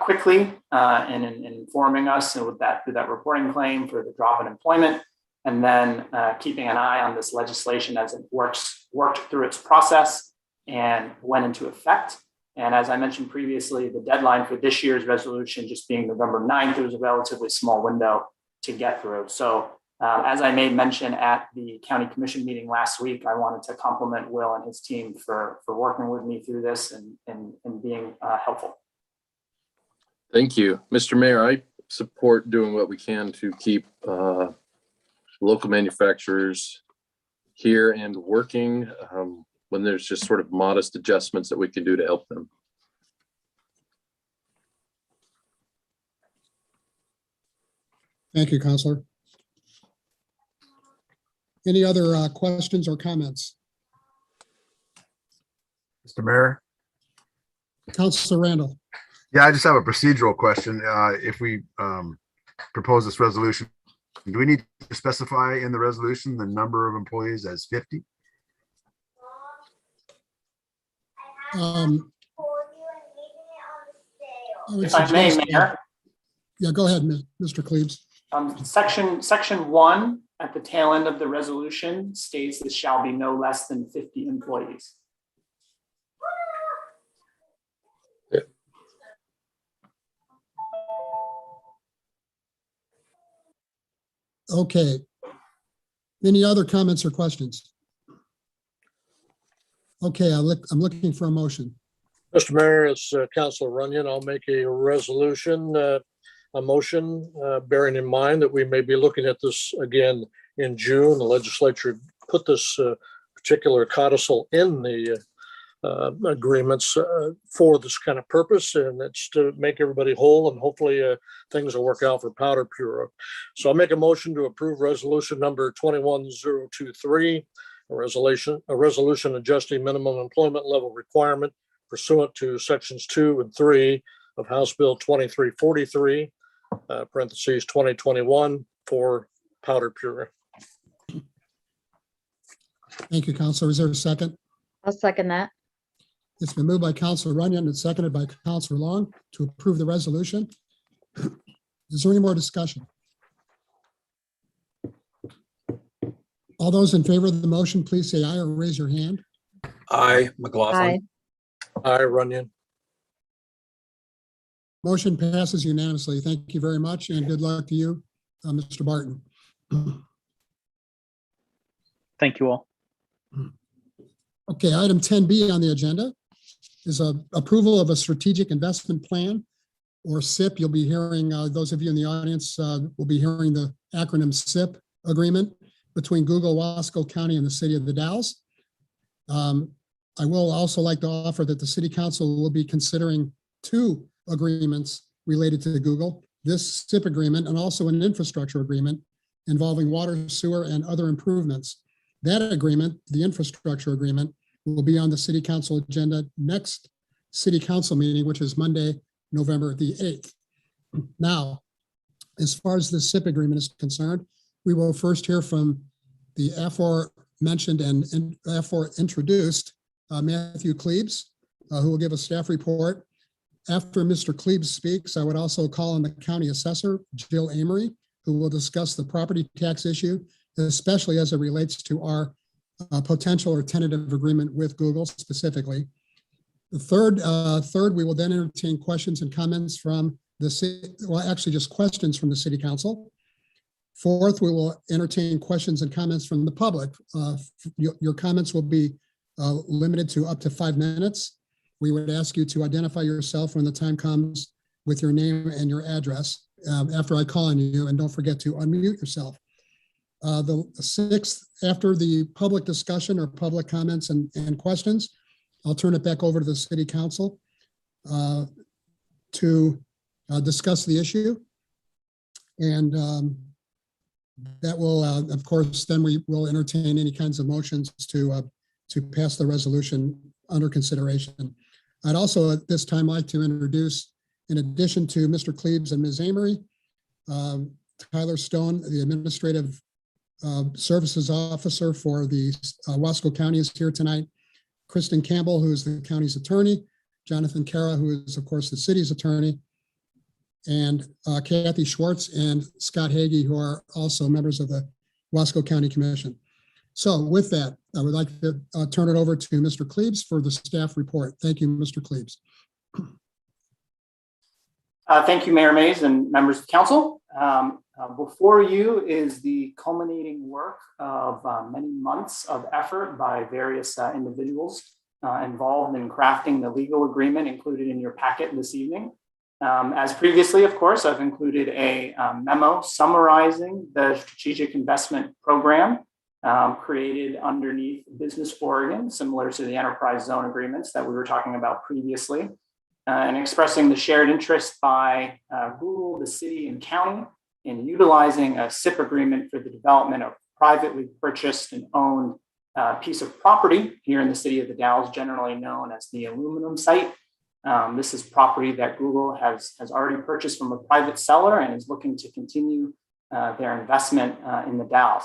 quickly and in informing us and with that through that reporting claim for the drop in employment, and then keeping an eye on this legislation as it worked through its process and went into effect. And as I mentioned previously, the deadline for this year's resolution just being November 9th, it was a relatively small window to get through. So as I made mention at the county commission meeting last week, I wanted to compliment Will and his team for working with me through this and being helpful. Thank you. Mr. Mayor, I support doing what we can to keep local manufacturers here and working when there's just sort of modest adjustments that we can do to help them. Thank you, Councilor. Any other questions or comments? Mr. Mayor, Counselor Randall. Yeah, I just have a procedural question. If we propose this resolution, do we need to specify in the resolution the number of employees as 50? If I may, Mayor. Yeah, go ahead, Mr. Cleaves. Section 1 at the tail end of the resolution states this shall be no less than 50 employees. Okay. Any other comments or questions? Okay, I'm looking for a motion. Mr. Mayor, it's Councilor Runyon. I'll make a resolution, a motion, bearing in mind that we may be looking at this again in June. The legislature put this particular codicil in the agreements for this kind of purpose, and it's to make everybody whole, and hopefully things will work out for Powder Bureau. So I'll make a motion to approve resolution number 21023, a resolution adjusting minimum employment level requirement pursuant to sections 2 and 3 of House Bill 2343, parentheses 2021 for Powder Bureau. Thank you, Counselor. Is there a second? I'll second that. It's been moved by Counselor Runyon and seconded by Counselor Long to approve the resolution. Is there any more discussion? All those in favor of the motion, please say aye or raise your hand. Aye, McLaughlin. Aye, Runyon. Motion passes unanimously. Thank you very much and good luck to you, Mr. Barton. Thank you all. Okay, item 10B on the agenda is approval of a strategic investment plan, or SIP. You'll be hearing, those of you in the audience will be hearing the acronym SIP agreement between Google, Wasco County, and the City of the Dalles. I will also like to offer that the City Council will be considering 2 agreements related to Google, this SIP agreement and also an infrastructure agreement involving water, sewer, and other improvements. That agreement, the infrastructure agreement, will be on the City Council agenda next City Council meeting, which is Monday, November the 8th. Now, as far as the SIP agreement is concerned, we will first hear from the aforementioned and introduced Matthew Klebs, who will give a staff report. After Mr. Klebs speaks, I would also call on the county assessor, Jill Amory, who will discuss the property tax issue, especially as it relates to our potential or tentative agreement with Google specifically. The third, we will then entertain questions and comments from the city, well, actually just questions from the City Council. Fourth, we will entertain questions and comments from the public. Your comments will be limited to up to 5 minutes. We would ask you to identify yourself when the time comes with your name and your address after I call on you, and don't forget to unmute yourself. The 6th, after the public discussion or public comments and questions, I'll turn it back over to the City Council to discuss the issue. And that will, of course, then we will entertain any kinds of motions to pass the resolution under consideration. I'd also at this time like to introduce, in addition to Mr. Klebs and Ms. Amory, Tyler Stone, the Administrative Services Officer for the Wasco County, is here tonight. Kristen Campbell, who is the county's attorney, Jonathan Kara, who is of course the city's attorney, and Kathy Schwartz and Scott Hagee, who are also members of the Wasco County Commission. So with that, I would like to turn it over to Mr. Klebs for the staff report. Thank you, Mr. Klebs. Thank you, Mayor Mays and members of council. Before you is the culminating work of many months of effort by various individuals involved in crafting the legal agreement included in your packet this evening. As previously, of course, I've included a memo summarizing the strategic investment program created underneath Business Oregon, similar to the enterprise zone agreements that we were talking about previously, and expressing the shared interest by Google, the city, and county in utilizing a SIP agreement for the development of privately purchased and owned piece of property here in the City of the Dalles, generally known as the aluminum site, This is property that Google has already purchased from a private seller and is looking to continue their investment in the Dalles.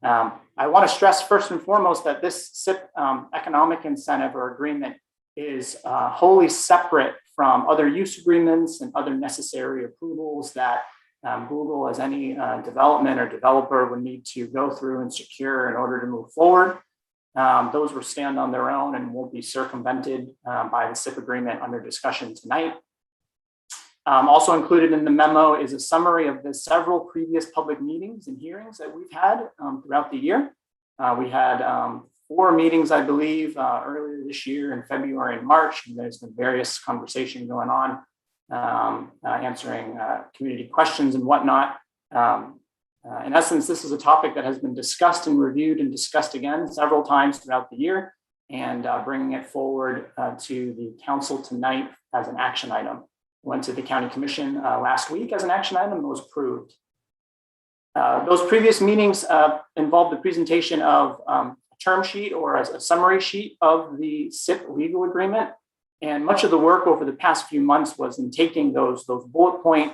I want to stress first and foremost that this SIP economic incentive or agreement is wholly separate from other use agreements and other necessary approvals that Google, as any development or developer, would need to go through and secure in order to move forward. Those will stand on their own and will be circumvented by the SIP agreement under discussion tonight. Also included in the memo is a summary of the several previous public meetings and hearings that we've had throughout the year. We had 4 meetings, I believe, earlier this year in February and March. And there's been various conversation going on, answering community questions and whatnot. In essence, this is a topic that has been discussed and reviewed and discussed again several times throughout the year, and bringing it forward to the council tonight as an action item. Went to the county commission last week as an action item and was approved. Those previous meetings involved the presentation of a term sheet or a summary sheet of the SIP legal agreement. And much of the work over the past few months was in taking those bullet point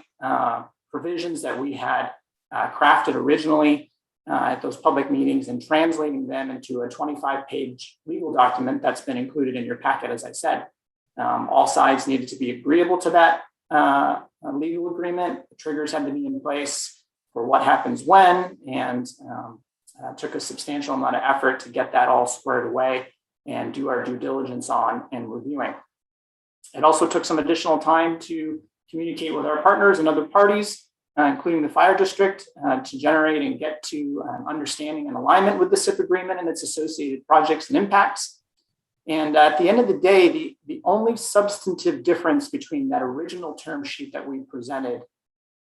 provisions that we had crafted originally at those public meetings and translating them into a 25-page legal document that's been included in your packet, as I said. All sides needed to be agreeable to that legal agreement. The triggers had to be in place for what happens when, and took a substantial amount of effort to get that all squared away and do our due diligence on and reviewing. It also took some additional time to communicate with our partners and other parties, including the fire district, to generate and get to an understanding and alignment with the SIP agreement and its associated projects and impacts. And at the end of the day, the only substantive difference between that original term sheet that we presented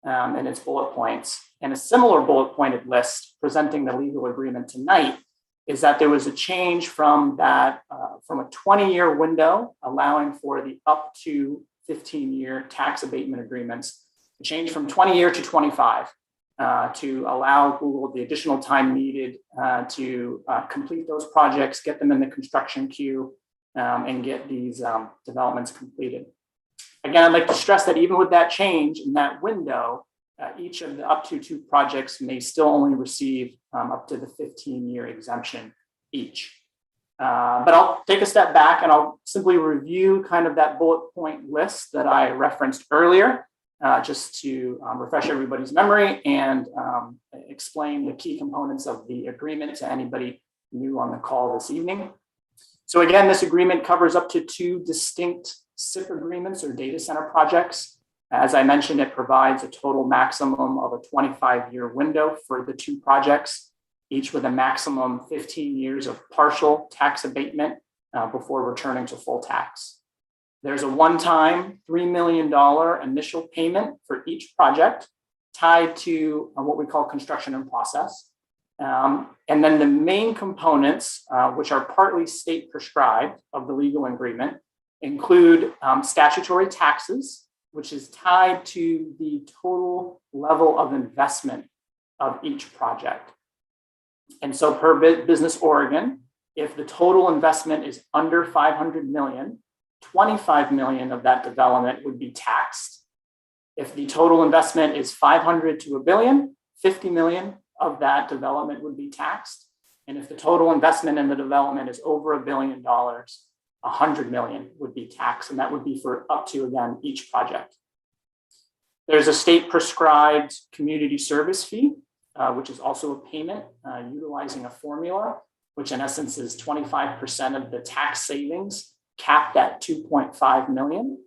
and its bullet points and a similar bullet pointed list presenting the legal agreement tonight is that there was a change from that from a 20-year window allowing for the up to 15-year tax abatement agreements, a change from 20-year to 25 to allow Google the additional time needed to complete those projects, get them in the construction queue, and get these developments completed. Again, I'd like to stress that even with that change in that window, each of the up to 2 projects may still only receive up to the 15-year exemption each. But I'll take a step back and I'll simply review kind of that bullet point list that I referenced earlier, just to refresh everybody's memory and explain the key components of the agreement to anybody new on the call this evening. So again, this agreement covers up to 2 distinct SIP agreements or data center projects. As I mentioned, it provides a total maximum of a 25-year window for the 2 projects, each with a maximum 15 years of partial tax abatement before returning to full tax. There's a one-time $3 million initial payment for each project tied to what we call construction in process. And then the main components, which are partly state prescribed of the legal agreement, include statutory taxes, which is tied to the total level of investment of each project. And so per Business Oregon, if the total investment is under 500 million, 25 million of that development would be taxed. If the total investment is 500 to $1 billion, 50 million of that development would be taxed. And if the total investment in the development is over $1 billion, 100 million would be taxed. And that would be for up to, again, each project. There's a state prescribed community service fee, which is also a payment utilizing a formula, which in essence is 25% of the tax savings capped at 2.5 million.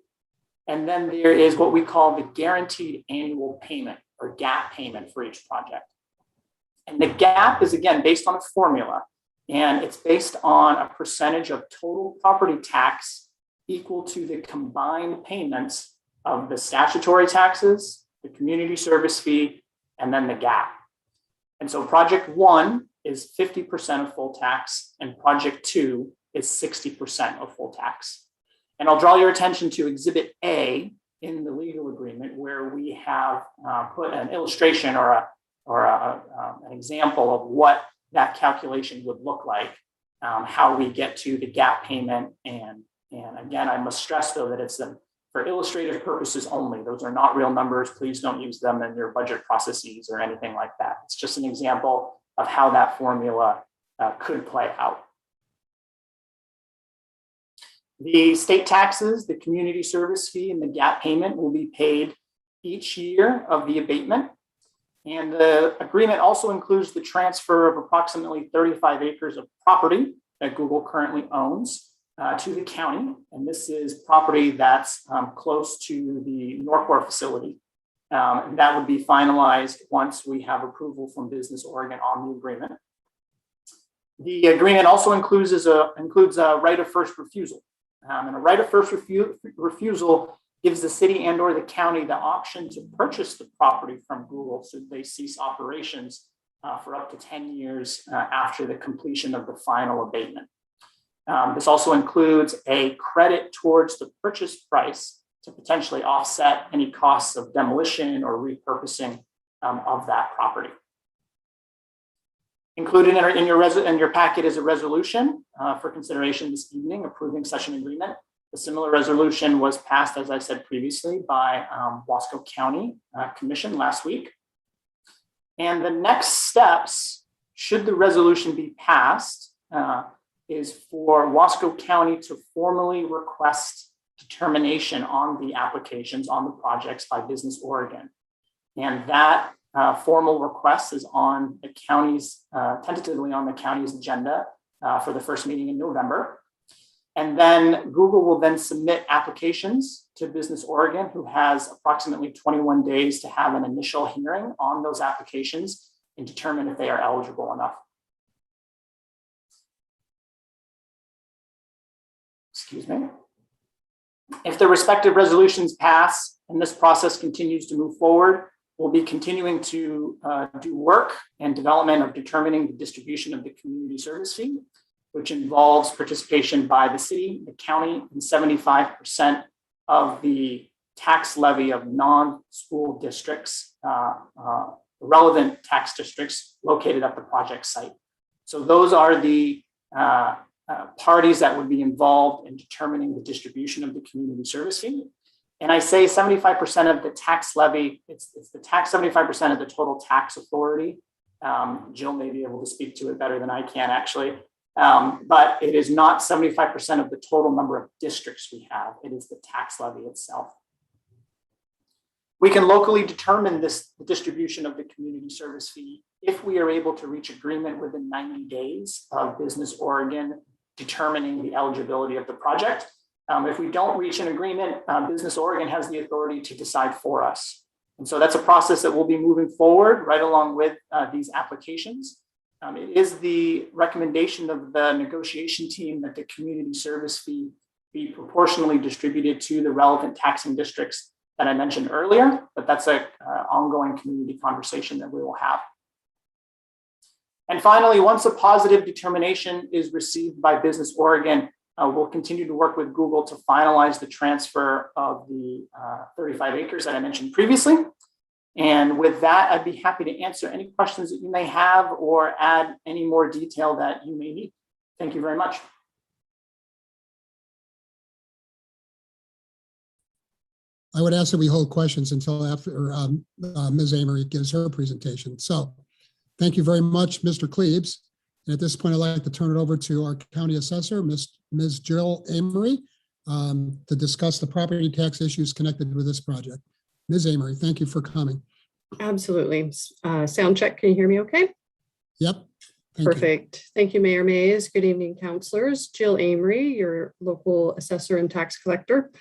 And then there is what we call the guaranteed annual payment or GAP payment for each project. And the GAP is again based on a formula, and it's based on a percentage of total property tax equal to the combined payments of the statutory taxes, the community service fee, and then the GAP. And so project 1 is 50% of full tax, and project 2 is 60% of full tax. And I'll draw your attention to Exhibit A in the legal agreement, where we have put an illustration or an example of what that calculation would look like, how we get to the GAP payment and And again, I must stress though that it's for illustrative purposes only. Those are not real numbers. Please don't use them in your budget processes or anything like that. It's just an example of how that formula could play out. The state taxes, the community service fee, and the gap payment will be paid each year of the abatement. And the agreement also includes the transfer of approximately 35 acres of property that Google currently owns to the county. And this is property that's close to the Norcor facility. And that would be finalized once we have approval from Business Oregon on the agreement. The agreement also includes a right of first refusal. And a right of first refusal gives the city and or the county the option to purchase the property from Google should they cease operations for up to 10 years after the completion of the final abatement. This also includes a credit towards the purchase price to potentially offset any costs of demolition or repurposing of that property. Included in your packet is a resolution for consideration this evening approving such an agreement. A similar resolution was passed, as I said previously, by Wasco County Commission last week. And the next steps, should the resolution be passed, is for Wasco County to formally request determination on the applications on the projects by Business Oregon. And that formal request is on the county's, tentatively on the county's agenda for the first meeting in November. And then Google will then submit applications to Business Oregon, who has approximately 21 days to have an initial hearing on those applications and determine if they are eligible enough. Excuse me. If the respective resolutions pass and this process continues to move forward, we'll be continuing to do work and development of determining the distribution of the community service fee, which involves participation by the city, the county, and 75% of the tax levy of non-school districts, relevant tax districts located at the project site. So those are the parties that would be involved in determining the distribution of the community service fee. And I say 75% of the tax levy, it's the tax 75% of the total tax authority. Jill may be able to speak to it better than I can actually. But it is not 75% of the total number of districts we have. It is the tax levy itself. We can locally determine the distribution of the community service fee if we are able to reach agreement within 90 days of Business Oregon determining the eligibility of the project. If we don't reach an agreement, Business Oregon has the authority to decide for us. And so that's a process that we'll be moving forward right along with these applications. It is the recommendation of the negotiation team that the community service fee be proportionally distributed to the relevant taxing districts that I mentioned earlier, but that's an ongoing community conversation that we will have. And finally, once a positive determination is received by Business Oregon, we'll continue to work with Google to finalize the transfer of the 35 acres that I mentioned previously. And with that, I'd be happy to answer any questions that you may have or add any more detail that you may need. Thank you very much. I would ask that we hold questions until after Ms. Amory gives her presentation. So thank you very much, Mr. Klebs. And at this point, I'd like to turn it over to our county assessor, Ms. Jill Amory, to discuss the property tax issues connected with this project. Ms. Amory, thank you for coming. Absolutely. Sound check. Can you hear me okay? Yep. Perfect. Thank you, Mayor Mays. Good evening, councilors. Jill Amory, your local assessor and tax collector.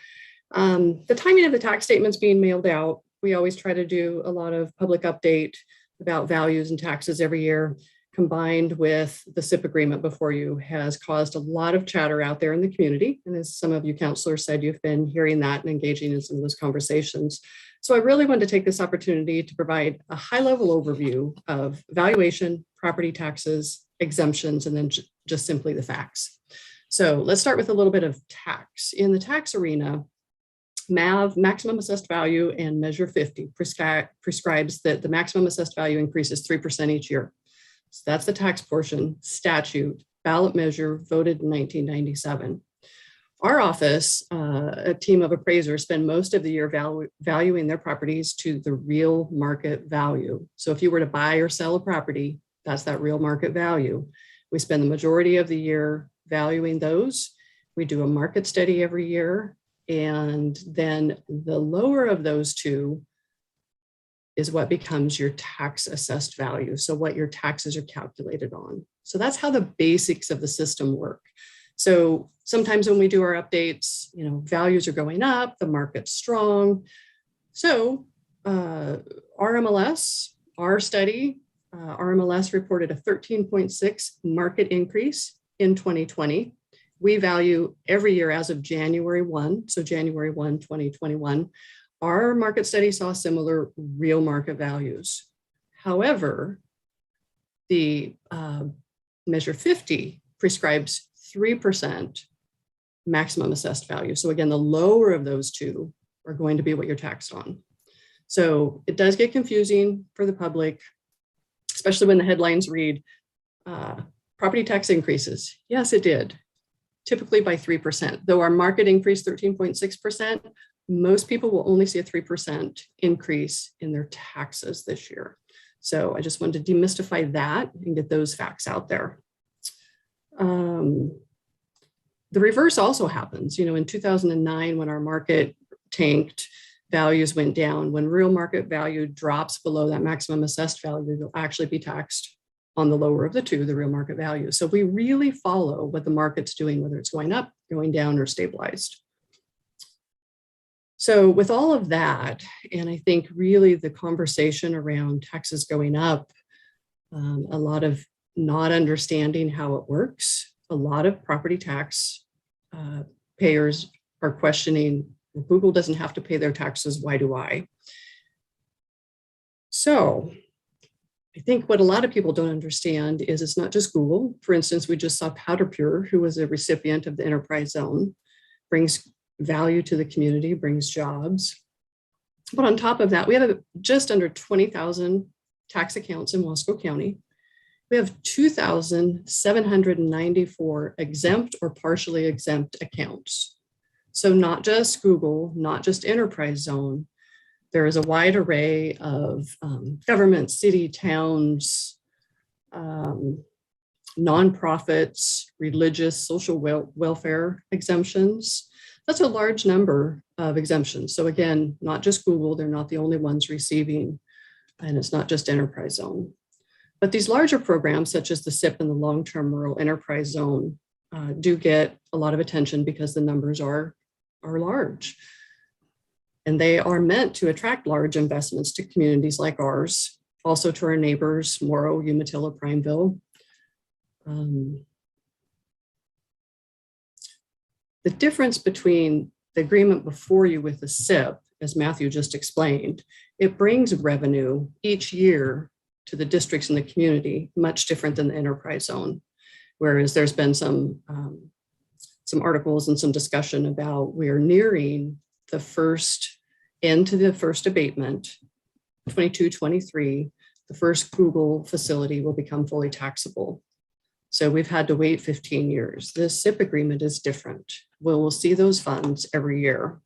The timing of the tax statements being mailed out, we always try to do a lot of public update about values and taxes every year, combined with the SIP agreement before you has caused a lot of chatter out there in the community. And as some of you councilors said, you've been hearing that and engaging in some of those conversations. So I really wanted to take this opportunity to provide a high-level overview of valuation, property taxes, exemptions, and then just simply the facts. So let's start with a little bit of tax. In the tax arena, MAV, maximum assessed value, and Measure 50 prescribes that the maximum assessed value increases 3% each year. So that's the tax portion, statute, ballot measure voted in 1997. Our office, a team of appraisers, spend most of the year valuing their properties to the real market value. So if you were to buy or sell a property, that's that real market value. We spend the majority of the year valuing those. We do a market study every year. And then the lower of those two is what becomes your tax assessed value. So what your taxes are calculated on. So that's how the basics of the system work. So sometimes when we do our updates, values are going up, the market's strong. So RMLS, our study, RMLS reported a 13.6 market increase in 2020. We value every year as of January 1, so January 1, 2021. Our market study saw similar real market values. However, the Measure 50 prescribes 3% maximum assessed value. So again, the lower of those two are going to be what you're taxed on. So it does get confusing for the public, especially when the headlines read, property tax increases. Yes, it did, typically by 3%. Though our market increased 13.6%, most people will only see a 3% increase in their taxes this year. So I just wanted to demystify that and get those facts out there. The reverse also happens. In 2009, when our market tanked, values went down. When real market value drops below that maximum assessed value, you'll actually be taxed on the lower of the two, the real market value. So we really follow what the market's doing, whether it's going up, going down, or stabilized. So with all of that, and I think really the conversation around taxes going up, a lot of not understanding how it works, a lot of property tax payers are questioning, well, Google doesn't have to pay their taxes, why do I? So I think what a lot of people don't understand is it's not just Google. For instance, we just saw PowderPure, who was a recipient of the enterprise zone, brings value to the community, brings jobs. But on top of that, we have just under 20,000 tax accounts in Wasco County. We have 2,794 exempt or partially exempt accounts. So not just Google, not just enterprise zone. There is a wide array of government, city, towns, nonprofits, religious, social welfare exemptions. That's a large number of exemptions. So again, not just Google, they're not the only ones receiving, and it's not just enterprise zone. But these larger programs, such as the SIP and the long-term rural enterprise zone, do get a lot of attention because the numbers are large. And they are meant to attract large investments to communities like ours, also to our neighbors, Morrow, Umatilla, Prineville. The difference between the agreement before you with the SIP, as Matthew just explained, it brings revenue each year to the districts in the community, much different than the enterprise zone. Whereas there's been some articles and some discussion about we are nearing the first end to the first abatement, 22-23, the first Google facility will become fully taxable. So we've had to wait 15 years. This SIP agreement is different. We'll see those funds every year.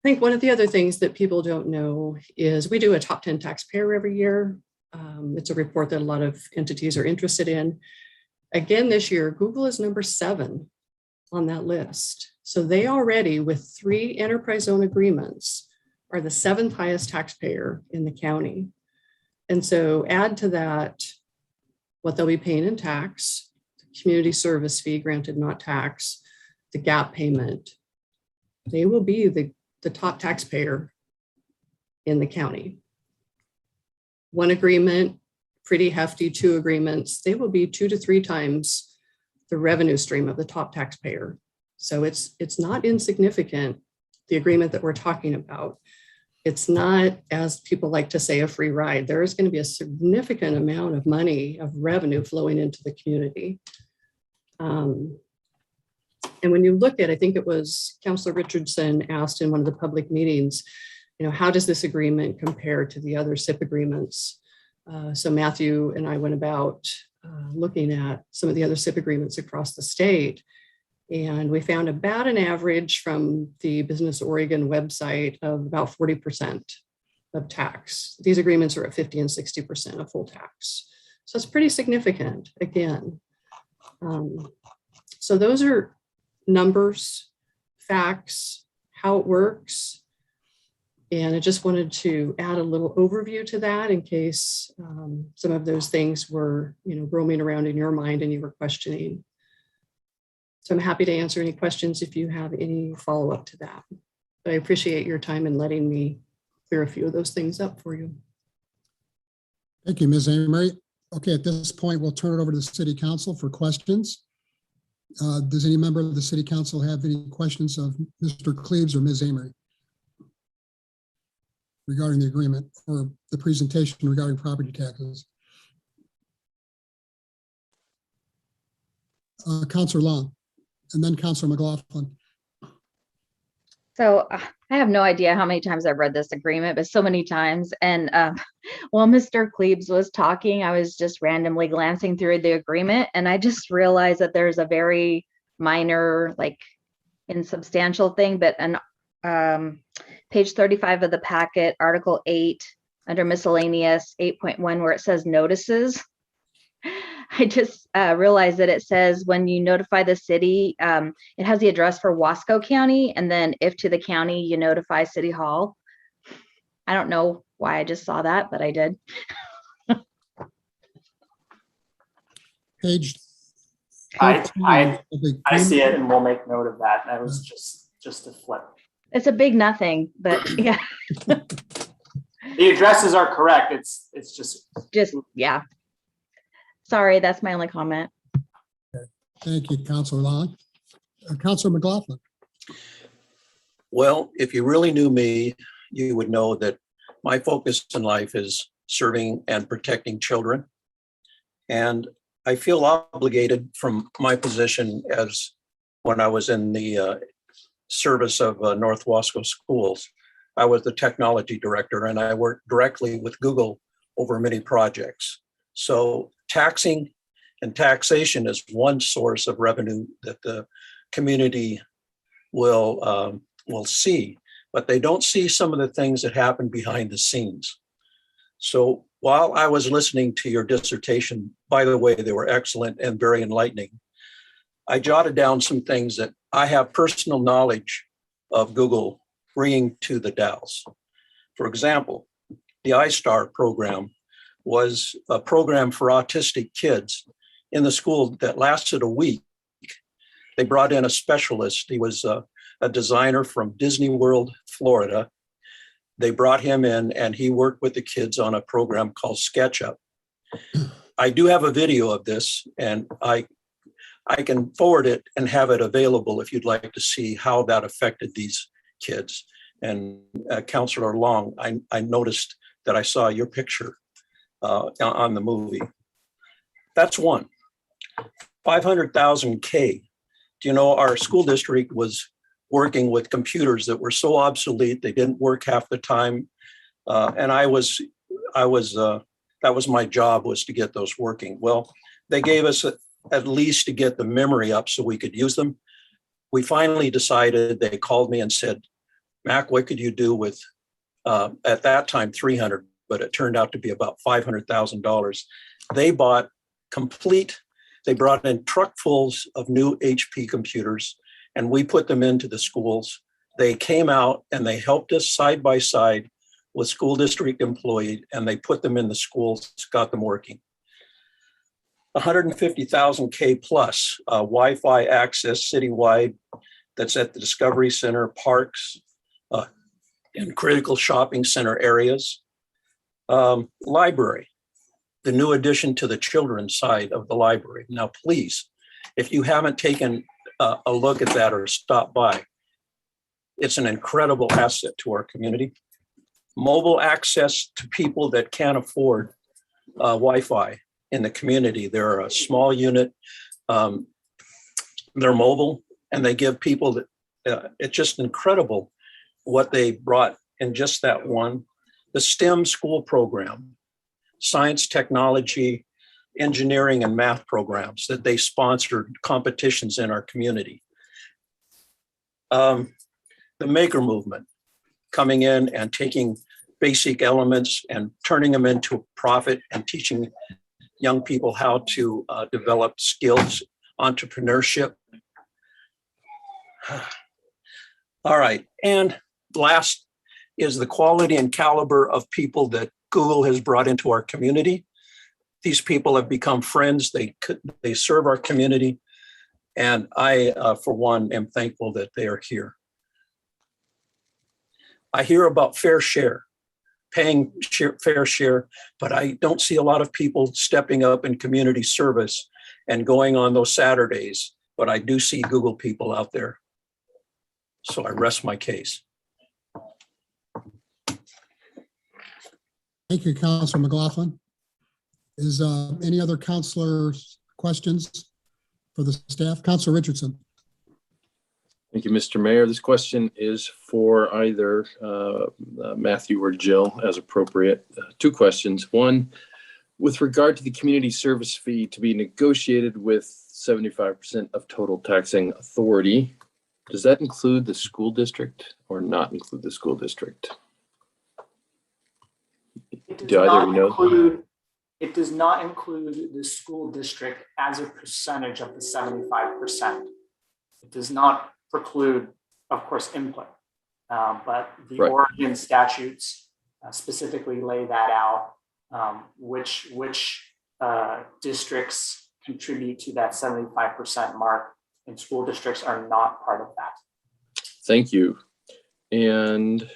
I think one of the other things that people don't know is we do a top 10 taxpayer every year. It's a report that a lot of entities are interested in. Again, this year, Google is number 7 on that list. So they already, with 3 enterprise zone agreements, are the 7th highest taxpayer in the county. And so add to that what they'll be paying in tax, the community service fee, granted not tax, the gap payment. They will be the top taxpayer in the county. 1 agreement, pretty hefty, 2 agreements, they will be 2 to 3 times the revenue stream of the top taxpayer. So it's not insignificant, the agreement that we're talking about. It's not, as people like to say, a free ride. There is going to be a significant amount of money, of revenue flowing into the community. And when you look at, I think it was Councilor Richardson asked in one of the public meetings, how does this agreement compare to the other SIP agreements? So Matthew and I went about looking at some of the other SIP agreements across the state. And we found about an average from the Business Oregon website of about 40% of tax. These agreements are at 50 and 60% of full tax. So it's pretty significant again. So those are numbers, facts, how it works. And I just wanted to add a little overview to that in case some of those things were, roaming around in your mind and you were questioning. So I'm happy to answer any questions if you have any follow-up to that. But I appreciate your time in letting me clear a few of those things up for you. Thank you, Ms. Amory. Okay, at this point, we'll turn it over to the City Council for questions. Does any member of the City Council have any questions of Mr. Cleaves or Ms. Amory regarding the agreement or the presentation regarding property taxes? Councilor Long, and then Councilor McLaughlin. So I have no idea how many times I've read this agreement, but so many times. And while Mr. Cleaves was talking, I was just randomly glancing through the agreement, and I just realized that there's a very minor, like insubstantial thing, but on page 35 of the packet, Article 8, under miscellaneous 8.1, where it says notices. I just realized that it says when you notify the city, it has the address for Wasco County, and then if to the county, you notify City Hall. I don't know why I just saw that, but I did. Page. I see it, and we'll make note of that. That was just a flip. It's a big nothing, but yeah. The addresses are correct. It's just yeah. Sorry, that's my only comment. Thank you, Councilor Long. Councilor McLaughlin. Well, if you really knew me, you would know that my focus in life is serving and protecting children. And I feel obligated from my position as when I was in the service of North Wasco Schools. I was the technology director, and I worked directly with Google over many projects. So taxing and taxation is one source of revenue that the community will see, but they don't see some of the things that happen behind the scenes. So while I was listening to your dissertation, by the way, they were excellent and very enlightening, I jotted down some things that I have personal knowledge of Google bringing to the Dalles. For example, the iStar program was a program for autistic kids in the school that lasted a week. They brought in a specialist. He was a designer from Disney World, Florida. They brought him in, and he worked with the kids on a program called SketchUp. I do have a video of this, and I can forward it and have it available if you'd like to see how that affected these kids. And Councilor Long, I noticed that I saw your picture on the movie. That's one. 500,000 K. Do you know our school district was working with computers that were so obsolete, they didn't work half the time. And that was my job, was to get those working. Well, they gave us at least to get the memory up so we could use them. We finally decided, they called me and said, Mac, what could you do with, at that time, 300, but it turned out to be about $500,000. They bought they brought in truckfuls of new HP computers, and we put them into the schools. They came out and they helped us side by side with school district employees, and they put them in the schools, got them working. 150,000 K plus Wi-Fi access citywide that's at the Discovery Center, parks, and critical shopping center areas. Library, the new addition to the children's side of the library. Now, please, if you haven't taken a look at that or stopped by, it's an incredible asset to our community. Mobile access to people that can't afford Wi-Fi in the community. They're a small unit. They're mobile, and they give people that it's just incredible what they brought in just that one. The STEM school program, science, technology, engineering, and math programs that they sponsored competitions in our community. the maker movement coming in and taking basic elements and turning them into profit and teaching young people how to develop skills, entrepreneurship. All right. And last is the quality and caliber of people that Google has brought into our community. These people have become friends. They serve our community. And I, for one, am thankful that they are here. I hear about fair share, paying fair share, but I don't see a lot of people stepping up in community service and going on those Saturdays, but I do see Google people out there. So I rest my case. Thank you, Councilor McLaughlin. Is any other counselors questions for the staff? Councilor Richardson. Thank you, Mr. Mayor. This question is for either Matthew or Jill as appropriate. Two questions. One, with regard to the community service fee to be negotiated with 75% of total taxing authority, does that include the school district or not include the school district? It does Do either not of you know? include, it does not include the school district as a percentage of the 75%. It does not preclude, of course, input, but the Right. Oregon statutes specifically lay that out, which districts contribute to that 75% mark, and school districts are not part of that. Thank you. And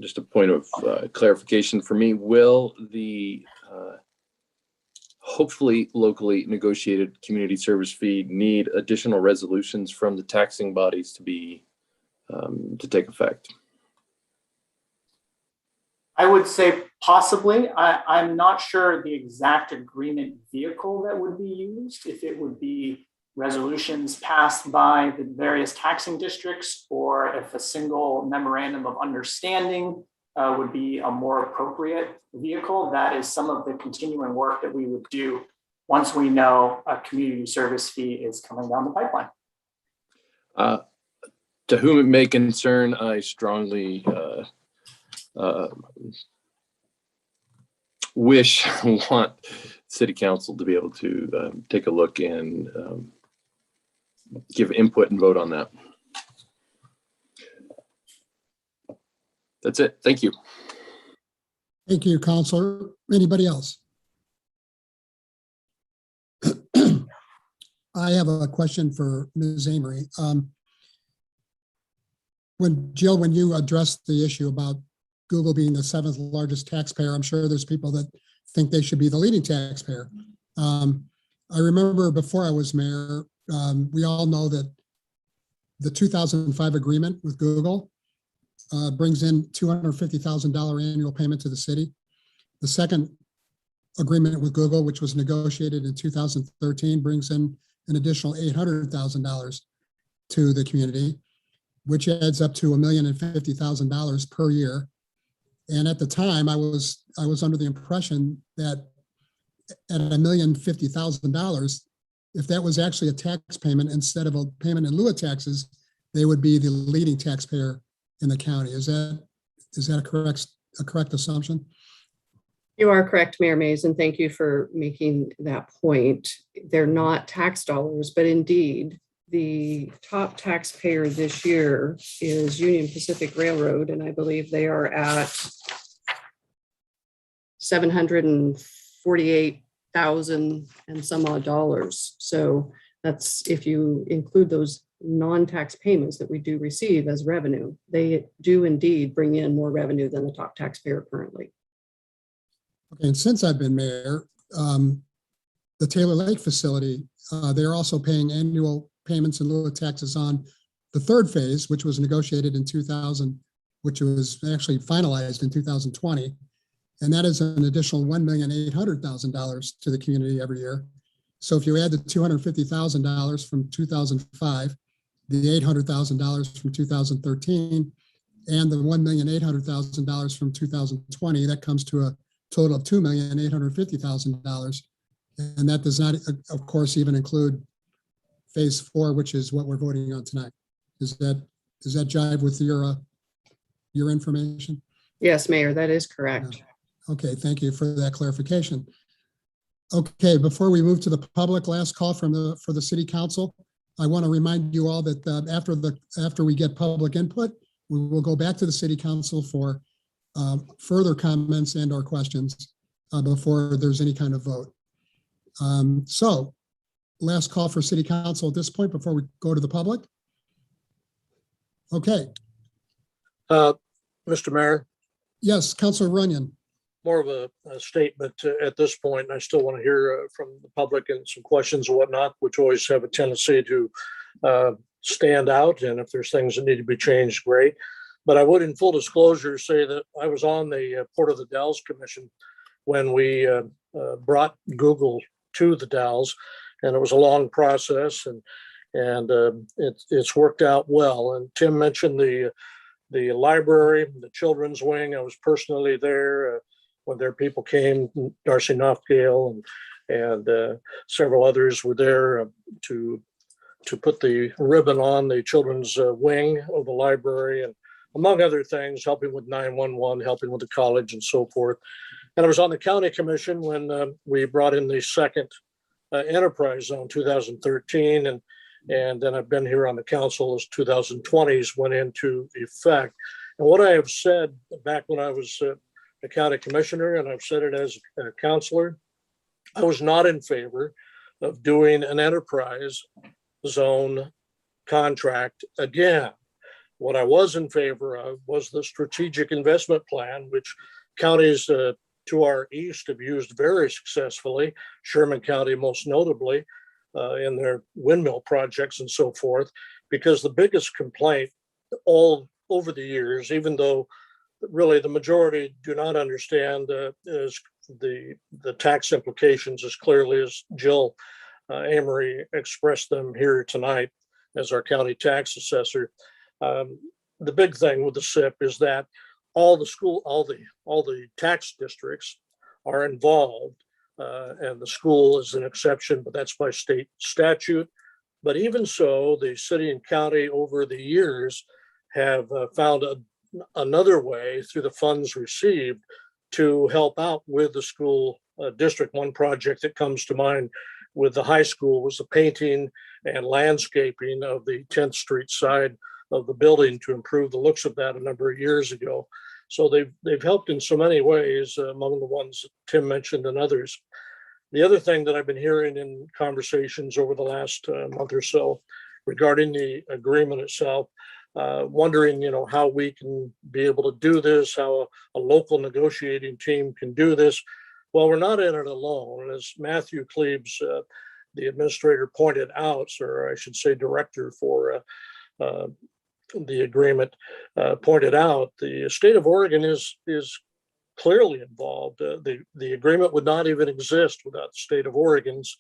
just a point of clarification for me, will the hopefully locally negotiated community service fee need additional resolutions from the taxing bodies to be to take effect? I would say possibly. I'm not sure the exact agreement vehicle that would be used, if it would be resolutions passed by the various taxing districts, or if a single memorandum of understanding would be a more appropriate vehicle. That is some of the continuing work that we would do once we know a community service fee is coming down the pipeline. To whom it may concern, I strongly want City Council to be able to take a look and give input and vote on that. That's it. Thank you. Thank you, Counselor. Anybody else? I have a question for Ms. Amory. When you addressed the issue about Google being the 7th largest taxpayer, I'm sure there's people that think they should be the leading taxpayer. I remember before I was mayor, we all know that the 2005 agreement with Google brings in $250,000 annual payment to the city. The second agreement with Google, which was negotiated in 2013, brings in an additional $800,000 to the community, which adds up to $1,050,000 per year. And at the time, I was under the impression that at $1,050,000, if that was actually a tax payment instead of a payment in lieu of taxes, they would be the leading taxpayer in the county. Is that a correct assumption? You are correct, Mayor Mays, and thank you for making that point. They're not tax dollars, but indeed, the top taxpayer this year is Union Pacific Railroad, and I believe they are at $748,000 and some odd dollars. So that's, if you include those non-tax payments that we do receive as revenue, they do indeed bring in more revenue than the top taxpayer currently. Okay, and since I've been mayor, the Taylor Lake facility, they're also paying annual payments in lieu of taxes on the third phase, which was negotiated in 2000, which was actually finalized in 2020. And that is an additional $1,800,000 to the community every year. So if you add the $250,000 from 2005, the $800,000 from 2013, and the $1,800,000 from 2020, that comes to a total of $2,850,000. And that does not, of course, even include phase 4, which is what we're voting on tonight. Does that jive with your information? Yes, Mayor, that is correct. Okay, thank you for that clarification. Okay, before we move to the public, last call for the city council. I want to remind you all that after we get public input, we will go back to the city council for further comments and or questions before there's any kind of vote. So last call for city council at this point before we go to the public. Okay. Mr. Mayor, Yes, Councilor Runyon. more of a statement at this point, and I still want to hear from the public and some questions and whatnot, which always have a tendency to stand out. And if there's things that need to be changed, great. But I would, in full disclosure, say that I was on the Port of the Dalles Commission when we brought Google to the Dalles, and it was a long process, and it's worked out well. And Tim mentioned the library, the children's wing. I was personally there when their people came. Darcy Nofgale and several others were there to put the ribbon on the children's wing of the library, and among other things, helping with 911, helping with the college and so forth. And I was on the county commission when we brought in the second enterprise zone, 2013, and then I've been here on the council as 2020s went into effect. And what I have said back when I was a county commissioner, and I've said it as a counselor, I was not in favor of doing an enterprise zone contract again. What I was in favor of was the strategic investment plan, which counties to our east have used very successfully, Sherman County most notably, in their windmill projects and so forth, because the biggest complaint all over the years, even though really the majority do not understand is the tax implications as clearly as Jill Amory expressed them here tonight as our county tax assessor. The big thing with the SIP is that all the tax districts are involved. And the school is an exception, but that's by state statute. But even so, the city and county over the years have found another way through the funds received to help out with the school district. One project that comes to mind with the high school was the painting and landscaping of the 10th Street side of the building to improve the looks of that a number of years ago. So they've helped in so many ways, among the ones that Tim mentioned and others. The other thing that I've been hearing in conversations over the last month or so regarding the agreement itself, wondering, how we can be able to do this, how a local negotiating team can do this. Well, we're not in it alone. As Matthew Klebs, the administrator, pointed out, or I should say director for the agreement, pointed out, the state of Oregon is clearly involved. The agreement would not even exist without the state of Oregon's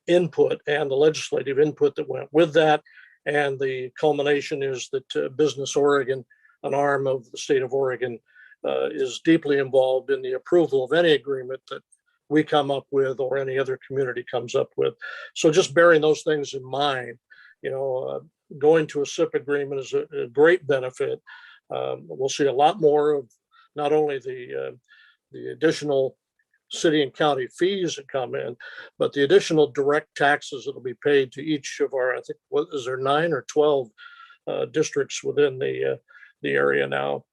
input and the legislative input that went with that. And the culmination is that Business Oregon, an arm of the state of Oregon, is deeply involved in the approval of any agreement that we come up with or any other community comes up with. So just bearing those things in mind, going to a SIP agreement is a great benefit. We'll see a lot more of not only the additional city and county fees that come in, but the additional direct taxes that will be paid to each of our, I think, what is there, 9 or 12 districts within the area now.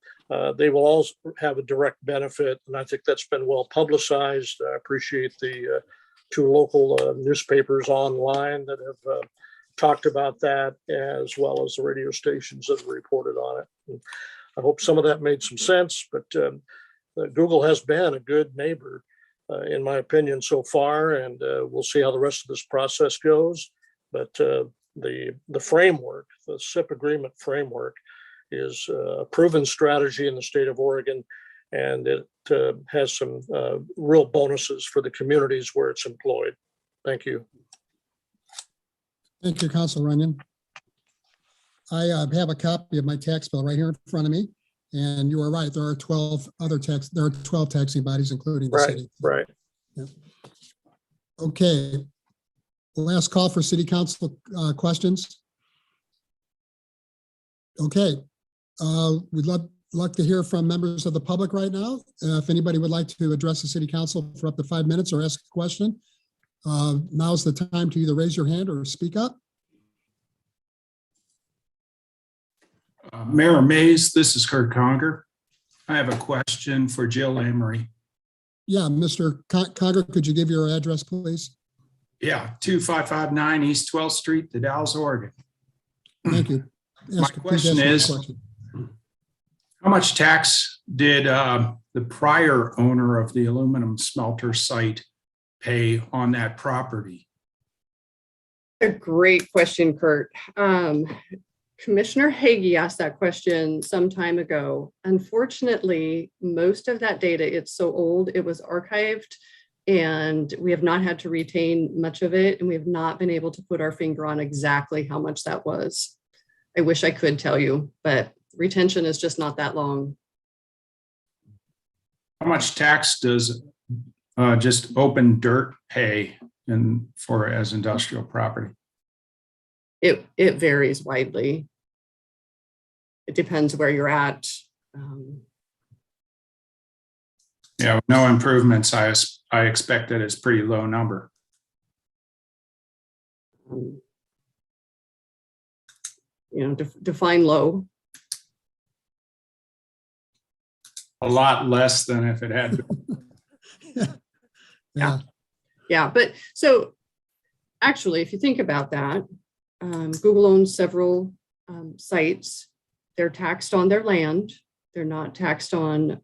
They will also have a direct benefit, and I think that's been well publicized. I appreciate the 2 local newspapers online that have talked about that, as well as the radio stations that have reported on it. And I hope some of that made some sense, but Google has been a good neighbor, in my opinion, so far, and we'll see how the rest of this process goes. But the framework, the SIP agreement framework, is a proven strategy in the state of Oregon, and it has some real bonuses for the communities where it's employed. Thank you. Thank you, Councilor Runyon. I have a copy of my tax bill right here in front of me, and you are right. There are 12 taxing bodies, including the city. Right. Yeah. Okay. Last call for city council questions. Okay, we'd love to hear from members of the public right now. If anybody would like to address the city council for up to 5 minutes or ask a question, now's the time to either raise your hand or speak up. Mayor Mays, this is Kurt Conger. I have a question for Jill Amory. Yeah, Mr. Conger, could you give your address, please? Yeah, 2559 East 12th Street, The Dalles, Oregon. Thank you. My question is, how much tax did the prior owner of the aluminum smelter site pay on that property? A great question, Kurt. Commissioner Hagee asked that question some time ago. Unfortunately, most of that data, it's so old, it was archived, and we have not had to retain much of it, and we have not been able to put our finger on exactly how much that was. I wish I could tell you, but retention is just not that long. How much tax does just open dirt pay for as industrial property? It varies widely. It depends where you're at. Yeah, with no improvements, I expect that it's pretty low number. Define low. A lot less than if it had been. Yeah, but so actually, if you think about that, Google owns several sites. They're taxed on their land. They're not taxed on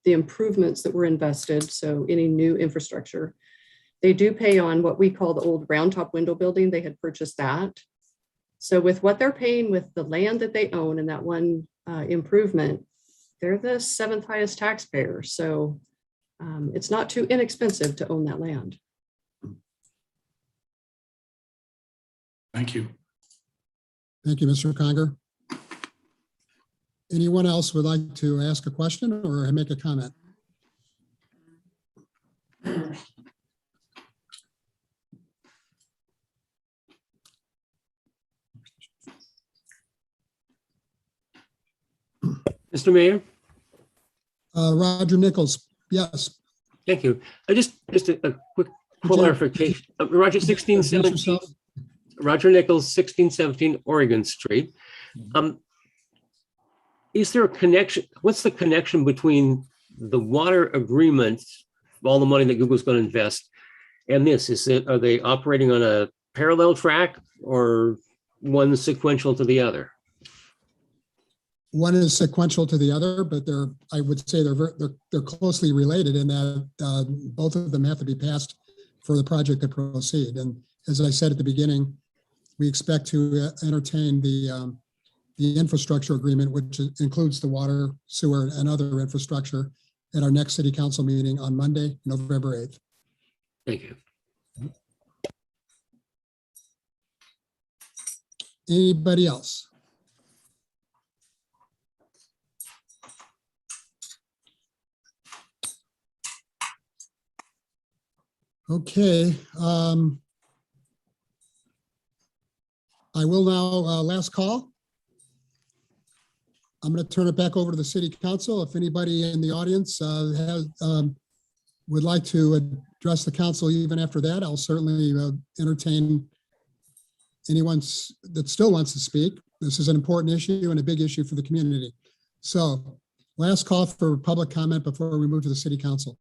the improvements that were invested. So any new infrastructure, they do pay on what we call the old round top window building. They had purchased that. So with what they're paying with the land that they own and that one improvement, they're the 7th highest taxpayer. So it's not too inexpensive to own that land. Thank you. Thank you, Mr. Conger. Anyone else would like to ask a question or make a comment? Mr. Mayor? Roger Nichols, yes. Thank you. Just a quick clarification. Roger, 1617, Roger Nichols, 1617 Oregon Street. Is there a connection? What's the connection between the water agreement, all the money that Google's going to invest, and this? Are they operating on a parallel track or one sequential to the other? One is sequential to the other, but I would say they're closely related in that both of them have to be passed for the project to proceed. And as I said at the beginning, we expect to entertain the infrastructure agreement, which includes the water, sewer, and other infrastructure at our next city council meeting on Monday, November 8th. Thank you. Anybody else? Okay. I will now, last call. I'm going to turn it back over to the city council. If anybody in the audience would like to address the council even after that, I'll certainly entertain anyone that still wants to speak. This is an important issue and a big issue for the community. So last call for public comment before we move to the city council.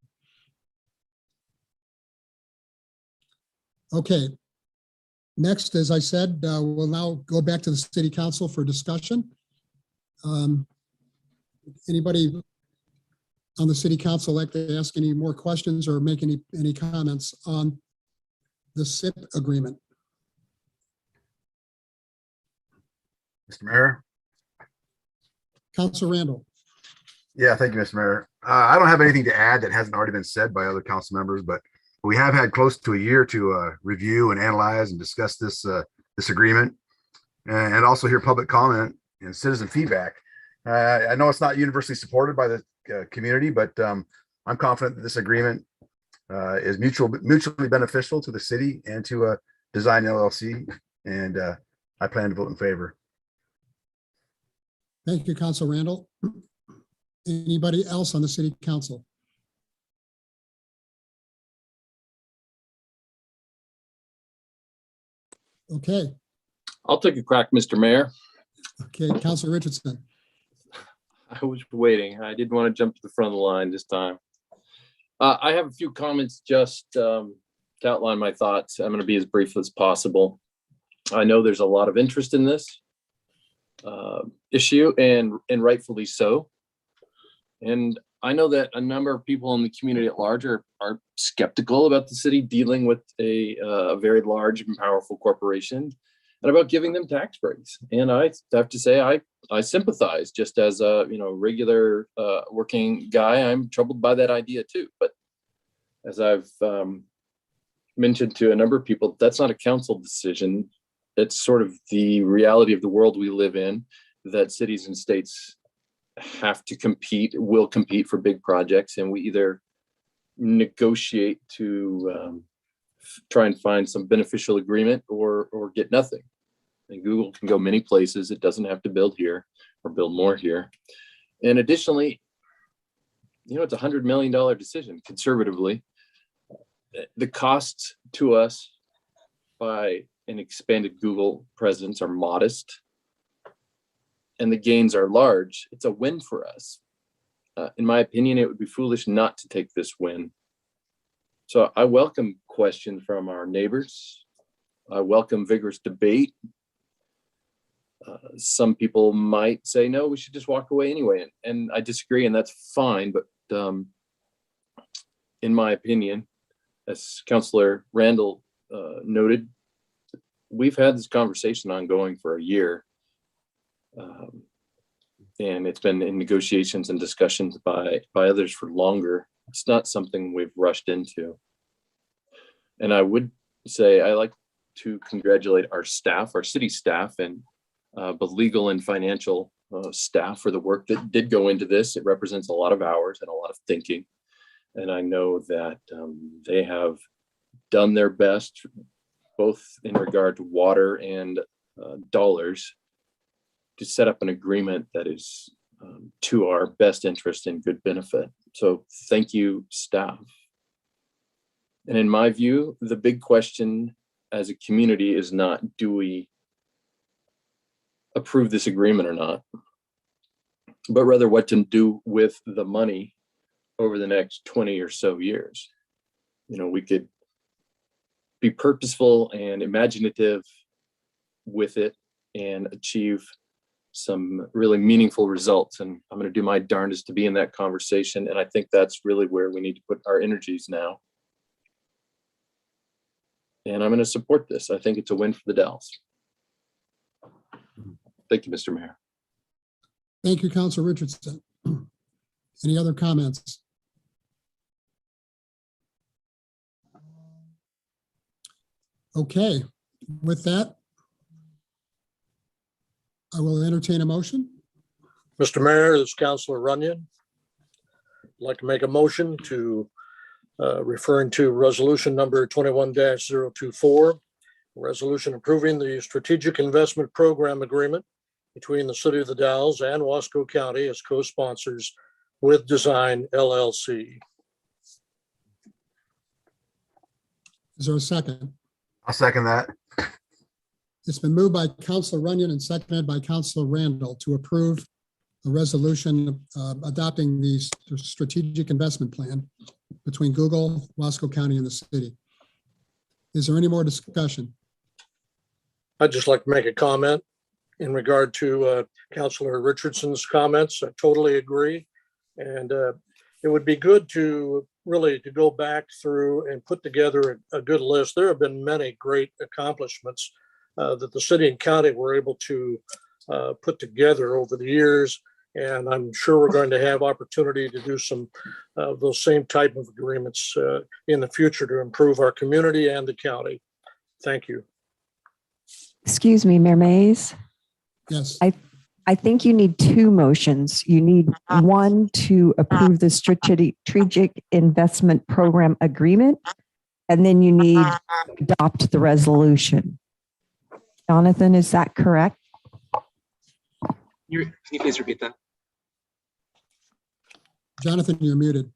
Okay. Next, as I said, we'll now go back to the city council for discussion. Anybody on the city council like to ask any more questions or make any comments on the SIP agreement? Mr. Mayor? Councilor Randall. Yeah, thank you, Mr. Mayor. I don't have anything to add that hasn't already been said by other council members, but we have had close to a year to review and analyze and discuss this agreement and also hear public comment and citizen feedback. I know it's not universally supported by the community, but I'm confident that this agreement is mutually beneficial to the city and to Design LLC, and I plan to vote in favor. Thank you, Council Randall. Anybody else on the city council? Okay, I'll take a crack, Mr. Mayor. okay, Council Richardson. I was waiting. I didn't want to jump to the front of the line this time. I have a few comments just to outline my thoughts. I'm going to be as brief as possible. I know there's a lot of interest in this issue, and rightfully so. And I know that a number of people in the community at large are skeptical about the city dealing with a very large and powerful corporation and about giving them tax breaks. And I have to say, I sympathize. Just as a regular working guy, I'm troubled by that idea too. But as I've mentioned to a number of people, that's not a council decision. It's sort of the reality of the world we live in, that cities and states have to compete, will compete for big projects, and we either negotiate to try and find some beneficial agreement or get nothing. And Google can go many places. It doesn't have to build here or build more here. And additionally, it's $100 million decision conservatively. The costs to us by an expanded Google presence are modest, and the gains are large. It's a win for us. In my opinion, it would be foolish not to take this win. So I welcome questions from our neighbors. I welcome vigorous debate. Some people might say, no, we should just walk away anyway. And I disagree, and that's fine. But in my opinion, as Councilor Randall noted, we've had this conversation ongoing for a year. And it's been in negotiations and discussions by others for longer. It's not something we've rushed into. And I would say I like to congratulate our staff, our city staff, and the legal and financial staff for the work that did go into this. It represents a lot of hours and a lot of thinking. And I know that they have done their best, both in regard to water and dollars, to set up an agreement that is to our best interest and good benefit. So thank you, staff. And in my view, the big question as a community is not, do we approve this agreement or not, but rather what to do with the money over the next 20 or so years. We could be purposeful and imaginative with it and achieve some really meaningful results. And I'm going to do my darndest to be in that conversation. And I think that's really where we need to put our energies now. And I'm going to support this. I think it's a win for the Dells. Thank you, Mr. Mayor. Thank you, Council Richardson. Any other comments? Okay, with that, I will entertain a motion. Mr. Mayor, this is Councilor Runyon. I'd like to make a motion to referring to resolution number 21-024, resolution approving the strategic investment program agreement between the City of the Dalles and Wasco County as co-sponsors with Design LLC. Is there a second? I'll second that. It's been moved by Councilor Runyon and seconded by Councilor Randall to approve a resolution adopting the strategic investment plan between Google, Wasco County, and the city. Is there any more discussion? I'd just like to make a comment in regard to Councilor Richardson's comments. I totally agree. And it would be good to really to go back through and put together a good list. There have been many great accomplishments that the city and county were able to put together over the years. And I'm sure we're going to have opportunity to do some of those same type of agreements in the future to improve our community and the county. Thank you. Excuse me, Mayor Mays. Yes. I think you need two motions. You need one to approve the strategic investment program agreement, and then you need to adopt the resolution. Jonathan, is that correct? Can you please repeat that? Jonathan, you're muted.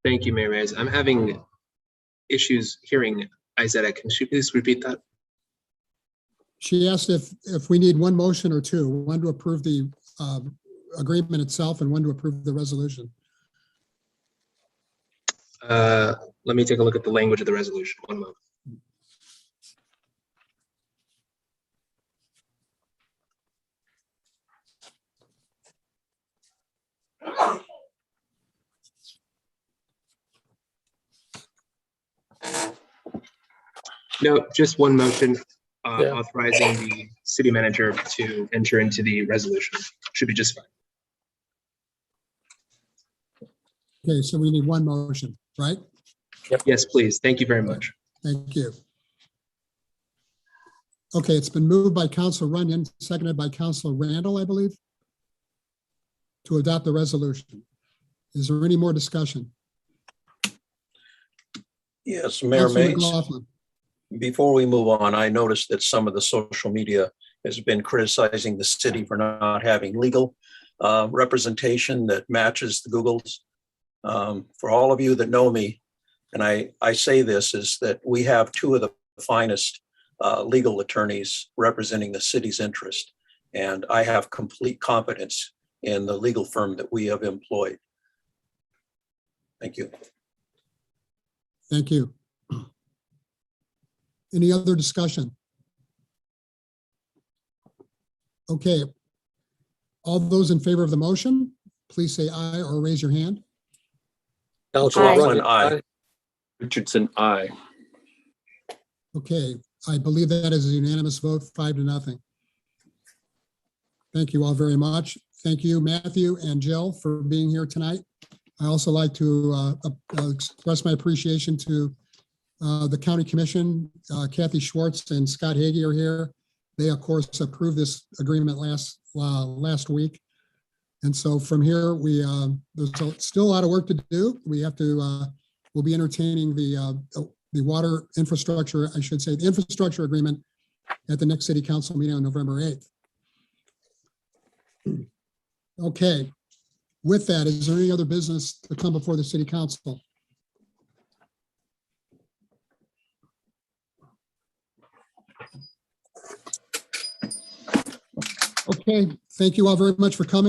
Thank you, Mayor Reyes. I'm having issues hearing Izetta. Can you please repeat that? She asked if we need one motion or two, one to approve the agreement itself and one to approve the resolution. Let me take a look at the language of the resolution. One moment. No, just one motion authorizing the city manager to enter into the resolution. Should be just fine. Okay, so we need one motion, right? Yep. Yes, please. Thank you very much. Thank you. Okay, it's been moved by Council Runyon, seconded by Council Randall, I believe, to adopt the resolution. Is there any more discussion? Yes, Mayor Councilor Mays. McLaughlin. Before we move on, I noticed that some of the social media has been criticizing the city for not having legal representation that matches the Googles. For all of you that know me, and I say this, is that we have two of the finest legal attorneys representing the city's interest. And I have complete confidence in the legal firm that we have employed. Thank you. Thank you. Any other discussion? Okay. All those in favor of the motion, please say aye or raise your hand. Councilor Runyon, Runyon, aye. Richardson, aye. Okay, I believe that is a unanimous vote, 5-0. Thank you all very much. Thank you, Matthew and Jill, for being here tonight. I also like to express my appreciation to the County Commission. Kathy Schwartz and Scott Hagee are here. They, of course, approved this agreement last week. And so from here, there's still a lot of work to do. We have to, we'll be entertaining the water infrastructure, I should say, the infrastructure agreement at the next city council meeting on November 8th. Okay, with that, is there any other business to come before the city council? Okay, thank you all very much for coming.